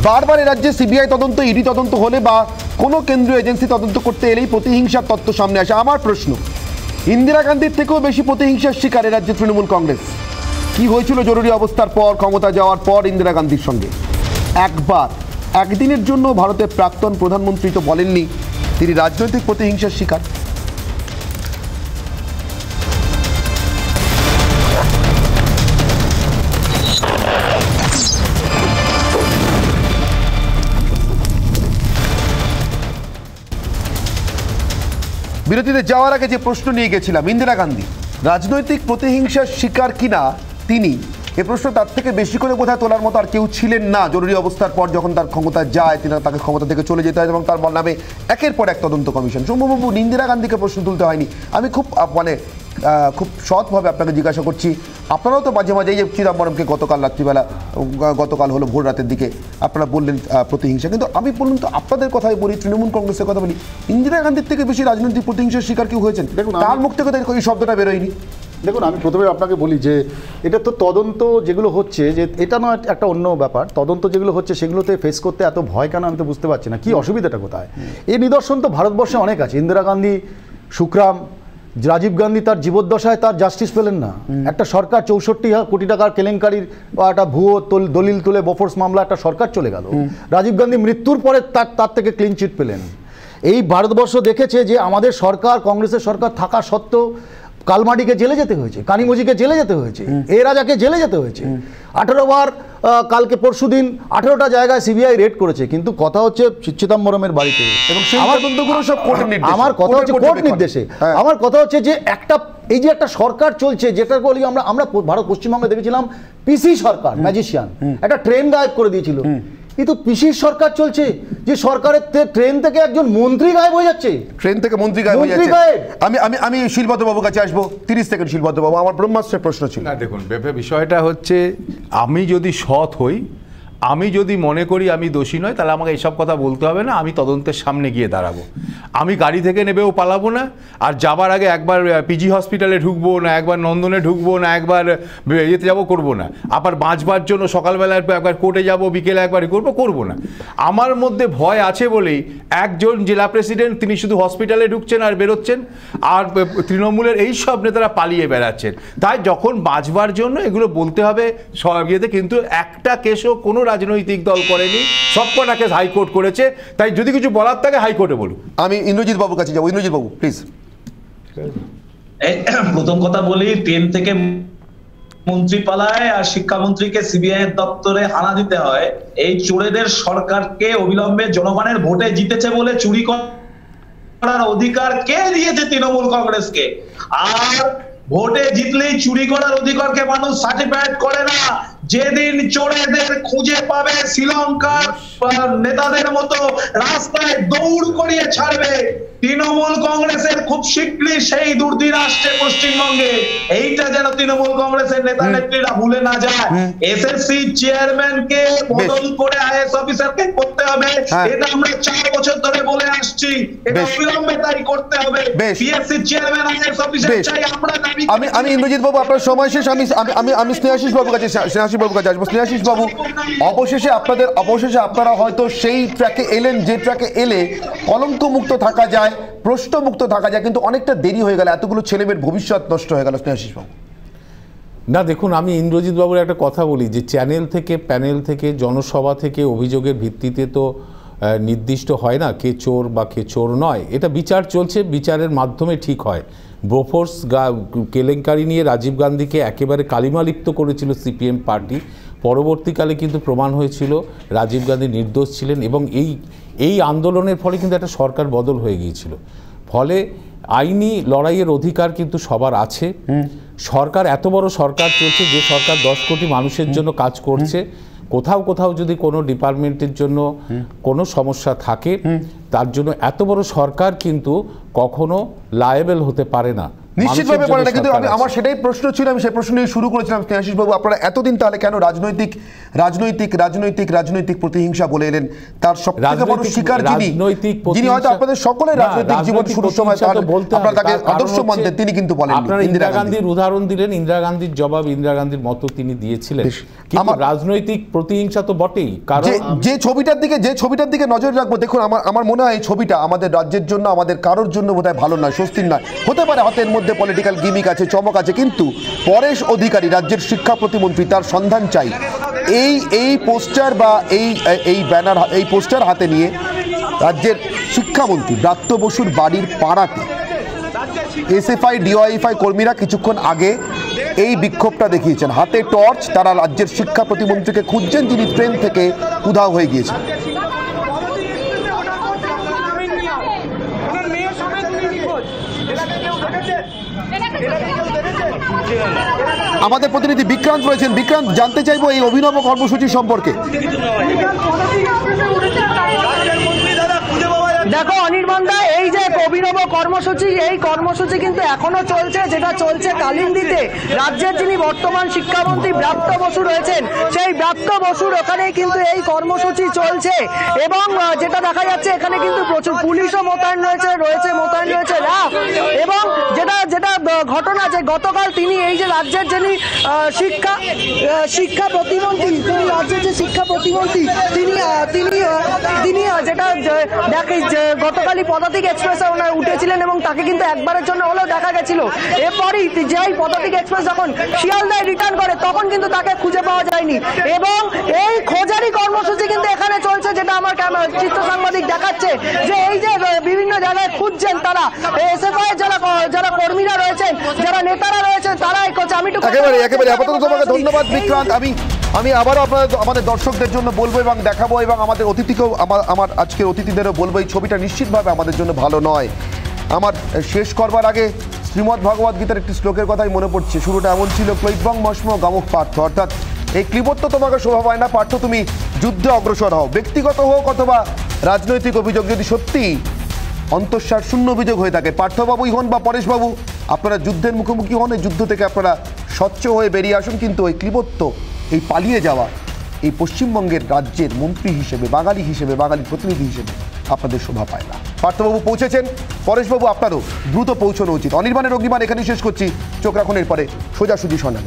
বারবার এ রাজ্যে সিবিআই তদন্ত, ইডি তদন্ত হলে বা কোনো কেন্দ্রীয় এজেন্সি তদন্ত করতে এলেই প্রতিহিংসার তত্ত্ব সামনে আসে। আমার প্রশ্ন, ইন্দিরা গান্ধীর থেকেও বেশি প্রতিহিংসার শিকার এ রাজ্যে তৃণমূল কংগ্রেস। কি হয়েছিল জরুরি অবস্থার পর, ক্ষমতা যাওয়ার পর ইন্দিরা গান্ধীর সঙ্গে? একদিনের জন্য ভারতের প্রাক্তন প্রধানমন্ত্রী তো বলেননি তিনি রাজনৈতিক প্রতিহিংসার শিকার। বিরতিতে যাওয়ার আগে যে প্রশ্ন নিয়ে গেছিলাম, ইন্দিরা গান্ধী রাজনৈতিক প্রতিহিংসার শিকার কিনা তিনি, এ প্রশ্ন তার থেকে বেশি করে বোধহয় তোলার মতো আর কেউ ছিলেন না। জরুরি অবস্থার পর যখন তার ক্ষমতা যায়, তাকে ক্ষমতা থেকে চলে যেতে হয় এবং তার নামে একের পর এক তদন্ত কমিশন। সৌম্যবাবু, ইন্দিরা গান্ধীকে প্রশ্ন তুলতে হয়নি। আমি খুব খুব সৎভাবে আপনাকে জিজ্ঞাসা করছি, আপনারাও তো মাঝে মাঝে এই যে চিদম্বরমকে গতকাল হলো ভোর রাতের দিকে আপনারা বললেন প্রতিহিংসা, কিন্তু আমি বলুন তো, আপনাদের কথাই বলি, তৃণমূল কংগ্রেসের কথা বলি, ইন্দিরা গান্ধীর থেকে বেশি রাজনৈতিক প্রতিহিংসার শিকার কেউ হয়েছেন? দেখুন, তার মুখ থেকে এই শব্দটা বেরোয়নি। দেখুন, আমি প্রথমে আপনাকে বলি যে এটা তো তদন্ত যেগুলো হচ্ছে, যে এটা নয় একটা অন্য ব্যাপার। তদন্ত যেগুলো হচ্ছে সেগুলোতে ফেস করতে এত ভয় কেন আমি তো বুঝতে পারছি না, কি অসুবিধাটা কোথায়? এই নিদর্শন তো ভারতবর্ষে অনেক আছে। ইন্দিরা গান্ধী, সুখরাম, রাজীব গান্ধী তার জীবদ্দশায় তার জাস্টিস পেলেন না। একটা সরকার 64 কোটি টাকার কেলেঙ্কারির একটা ভুয়ো দলিল তুলে বোফোর্স মামলা, একটা সরকার চলে গেল। রাজীব গান্ধী মৃত্যুর পরে তার থেকে ক্লিন চিট পেলেন। এই ভারতবর্ষ দেখেছে যে আমাদের সরকার, কংগ্রেসের সরকার থাকা সত্ত্বেও কালমাডিকে জেলে যেতে হয়েছে, কানিমোজিকে জেলে যেতে হয়েছে, এ রাজাকে জেলে যেতে হয়েছে। 18 বার, কালকে পরশুদিন 18টা জায়গায় সিবিআই রেড করেছে। কিন্তু কথা হচ্ছে চিদম্বরমের বাড়িতে, আমার কথা হচ্ছে কোর্ট নির্দেশে। আমার কথা হচ্ছে যে এই যে একটা সরকার চলছে, যেটা বলি আমরা ভারত পশ্চিমবঙ্গে দেখেছিলাম পিসি সরকার, ম্যাজিশিয়ান, একটা ট্রেন গায়েব করে দিয়েছিল। কিন্তু পিসির সরকার চলছে, যে সরকারের ট্রেন থেকে একজন মন্ত্রী গায়েব হয়ে যাচ্ছে, ট্রেন থেকে মন্ত্রী গায়েব হয়ে যাচ্ছে। আমি শিলভদ্র বাবুর কাছে আসবো, 30 সেকেন্ড। শিলভদ্র বাবু, আমার ব্রহ্মাস্ত্রের প্রশ্ন ছিল। না, দেখুন, বিষয়টা হচ্ছে, আমি যদি সৎ হই, আমি যদি মনে করি আমি দোষী নয়, তাহলে আমাকে এইসব কথা বলতে হবে না। আমি তদন্তের সামনে গিয়ে দাঁড়াবো। আমি গাড়ি থেকে নেবেও পালাবো না। আর যাবার আগে একবার পিজি হসপিটালে ঢুকবো না, একবার নন্দনে ঢুকবো না, একবার ইয়েতে যাবো, করবো না। আবার বাঁচবার জন্য সকালবেলা একবার কোর্টে যাবো, বিকেলে একবার করবো না। আমার মধ্যে ভয় আছে বলেই একজন জেলা প্রেসিডেন্ট, তিনি শুধু হসপিটালে ঢুকছেন আর বেরোচ্ছেন, আর তৃণমূলের এই সব নেতারা পালিয়ে বেড়াচ্ছেন। তাই যখন বাঁচবার জন্য এগুলো বলতে হবে সব ইয়েতে, কিন্তু একটা কেসও কোনো রাজনৈতিক দল করেনি, সবকটা কেস হাইকোর্ট করেছে। তাই যদি কিছু বলার থাকে হাইকোর্টে বলুন। আমি ইন্দ্রজিৎ বাবুর কাছে যাবো। ইন্দ্রজিৎ বাবু, প্লিজ। প্রথম কথা বলি, ট্রেন থেকে মন্ত্রী পালায় আর শিক্ষামন্ত্রীকে সিবিআই এর দপ্তরে হানা দিতে হয়। এই চোরেদের সরকারকে অবিলম্বে জনগণের ভোটে জিতেছে বলে চুরি করার অধিকার কে দিয়েছে? তৃণমূল কংগ্রেসকে। আর ভোটে জিতলেই চুরি করার অধিকারকে মানুষ সার্টিফাইড করে না। যেদিন চোরেদের খুঁজে পাবে শ্রীলঙ্কার নেতাদের মতো রাস্তায় দৌড় করিয়ে ছাড়বে, তৃণমূল কংগ্রেসের খুব শীঘ্রই সেই দুর্দিন আসছে পশ্চিমবঙ্গে। এইটা যেন তৃণমূল কংগ্রেসের নেতা নেত্রীরা ভুলে না যায়। এসএসসি চেয়ারম্যানকে বদল করে আইএস অফিসারকে করতে হবে, এটা আমরা 4 বছর ধরে বলে আসছি। এটা অবিলম্বে তাই করতে হবে। পিএসসি চেয়ারম্যান আইএস অফিসার চাই আমরা দাবি। আমি ইন্দ্রজিৎ বাবু, আপনার সময় শেষ। আমি স্নেহাশিস বাবুর কাছে আসবো। স্নেহাশিস বাবু, অবশেষে আপনারা হয়তো সেই ট্র্যাকে এলেন যে ট্র্যাকে এলে কলঙ্ক মুক্ত থাকা যায়, প্রশ্নমুক্ত থাকা যায়, কিন্তু অনেকটা দেরি হয়ে গেল, এতগুলো ছেলেমেয়ের ভবিষ্যৎ নষ্ট হয়ে গেল। স্নেহাশিস বাবু, না দেখুন, আমি ইন্দ্রজিৎ বাবুর একটা কথা বলি যে চ্যানেল থেকে, প্যানেল থেকে, জনসভা থেকে অভিযোগের ভিত্তিতে তো নির্দিষ্ট হয় না কে চোর বা কে চোর নয়। এটা বিচার চলছে, বিচারের মাধ্যমে ঠিক হয়। বোফোর্স কেলেঙ্কারি নিয়ে রাজীব গান্ধীকে একেবারে কালিমালিপ্ত করেছিল সিপিএম পার্টি। পরবর্তীকালে কিন্তু প্রমাণ হয়েছিল রাজীব গান্ধী নির্দোষ ছিলেন এবং এই আন্দোলনের ফলে কিন্তু একটা সরকার বদল হয়ে গিয়েছিল। ফলে আইনি লড়াইয়ের অধিকার কিন্তু সবার আছে। সরকার এত বড় সরকার চলছে, যে সরকার 10 কোটি মানুষের জন্য কাজ করছে, কোথাও যদি কোনো ডিপার্টমেন্টের জন্য কোনো সমস্যা থাকে, তার জন্য এত বড় সরকার কিন্তু কখনো লায়েবল হতে পারে না, নিশ্চিতভাবে পারে না। কিন্তু আমার সেটাই প্রশ্ন ছিল, আমি সেই প্রশ্ন নিয়ে শুরু করেছিলাম। স্নেহাশিস বাবু, আপনারা এতদিন তাহলে কেন রাজনৈতিক প্রতিহিংসা বলে এলেন? তার সবথেকে বড় শিকার যিনি হয়তো আপনাদের সকলের রাজনৈতিক জীবন শুরুর সময় আপনারা তাকে আদর্শ মানতেন, তিনি কিন্তু বলেন। আপনারা ইন্দিরা গান্ধীর উদাহরণ দিলেন, ইন্দিরা গান্ধীর জবাব ইন্দিরা গান্ধীর মতো তিনি দিয়েছিলেন। কিন্তু রাজনৈতিক প্রতিহিংসা তো বটেই। কারণ যে ছবিটার দিকে নজর রাখবো, দেখুন আমার মনে হয় এই ছবিটা আমাদের রাজ্যের জন্য, আমাদের কারোর জন্য বোধহয় ভালো নয়, স্বস্তির নয়। হতে পারে হাতের মধ্যে পলিটিক্যাল গিমিক আছে, চমক আছে, কিন্তু পরেশ অধিকারী রাজ্যের শিক্ষা প্রতিমন্ত্রী, তার সন্ধান চাই। এই পোস্টার বা এই ব্যানার, এই পোস্টার হাতে নিয়ে রাজ্যের শিক্ষামন্ত্রী ব্রাত্য বসুর বাড়ির পাড়াতে এসএফআই ডিওয়াইএফআই কর্মীরা কিছুক্ষণ আগে এই বিক্ষোভটা দেখিয়েছেন। হাতে টর্চ, তারা রাজ্যের শিক্ষা প্রতিমন্ত্রীকে খুঁজছেন, যিনি ট্রেন থেকে উধাও হয়ে গিয়েছেন। আমাদের প্রতিনিধি বিক্রান্ত রয়েছেন। বিক্রান্ত, জানতে চাইবো এই অভিনব কর্মসূচি সম্পর্কে। দেখো অনির্বাণ দা, এই যে অভিনব কর্মসূচি, এই কর্মসূচি কিন্তু এখনো চলছে, যেটা চলছে কালিন্দিতে। রাজ্যের যিনি বর্তমান শিক্ষামন্ত্রী ব্রাত্য বসু রয়েছেন, সেই ব্রাত্য বসুর ওখানেই কিন্তু এই কর্মসূচি চলছে। এবং যেটা দেখা যাচ্ছে এখানে কিন্তু প্রচুর পুলিশও মোতায়েন রয়েছে র্যাব। এবং যেটা ঘটনা, যে গতকাল তিনি এই যে রাজ্যের যিনি শিক্ষা প্রতিমন্ত্রী, তিনি রাজ্যের যে শিক্ষা প্রতিমন্ত্রী, তিনি যেটা দেখে গতকালই পদাতিক এক্সপ্রেসে ওনারা উঠেছিলেন এবং তাকে কিন্তু একবারের জন্য হলেও দেখা গেছিল। এরপরই যেই পদাতিক এক্সপ্রেস যখন শিয়ালদায় রিটার্ন করে, তখন কিন্তু তাকে খুঁজে পাওয়া যায়নি। এবং এই খোঁজারি কর্মসূচি কিন্তু এখানে চলছে, যেটা আমার চিত্র সাংবাদিক দেখাচ্ছে, যে এই যে বিভিন্ন জায়গায় খুঁজছেন তারা এসএফআই যারা কর্মীরা রয়েছেন, যারা নেতারা রয়েছেন, তারাই করছে। আমি একেবারে আপাতত তোমাকে ধন্যবাদ বিক্রান্ত। আমি আবারও আমাদের দর্শকদের জন্য বলবো এবং দেখাবো, এবং আমাদের অতিথিকেও, আমার আজকের অতিথিদেরও বলবো, এই ছবিটা নিশ্চিতভাবে আমাদের জন্য ভালো নয়। আমার শেষ করবার আগে শ্রীমদ্ ভগবদ গীতার একটি শ্লোকের কথাই মনে পড়ছে। শুরুটা এমন ছিল, ক্লৈবং মস্ম গামুক পার্থ, অর্থাৎ এই ক্লিবত্ব তোমাকে শোভা পায় না পার্থ, তুমি যুদ্ধে অগ্রসর হও। ব্যক্তিগত হোক অথবা রাজনৈতিক অভিযোগ যদি সত্যি অন্তঃসার শূন্য অভিযোগ হয়ে থাকে, পার্থবাবুই হন বা পরেশবাবু, আপনারা যুদ্ধের মুখোমুখি হন, এই যুদ্ধ থেকে আপনারা স্বচ্ছ হয়ে বেরিয়ে আসুন। কিন্তু এই ক্লিবত্ব, এই পালিয়ে যাওয়া, এই পশ্চিমবঙ্গের রাজ্যের মন্ত্রী হিসেবে, বাঙালি প্রতিনিধি হিসেবে আপনাদের শোভা পায় না। পার্থবাবু পৌঁছেছেন, পরেশবাবু আপনারও দ্রুত পৌঁছানো উচিত। অনির্বাণের অগ্নিবাণ এখানেই শেষ করছি। চোখ রাখুন এরপরে সোজাসুজি শোনান।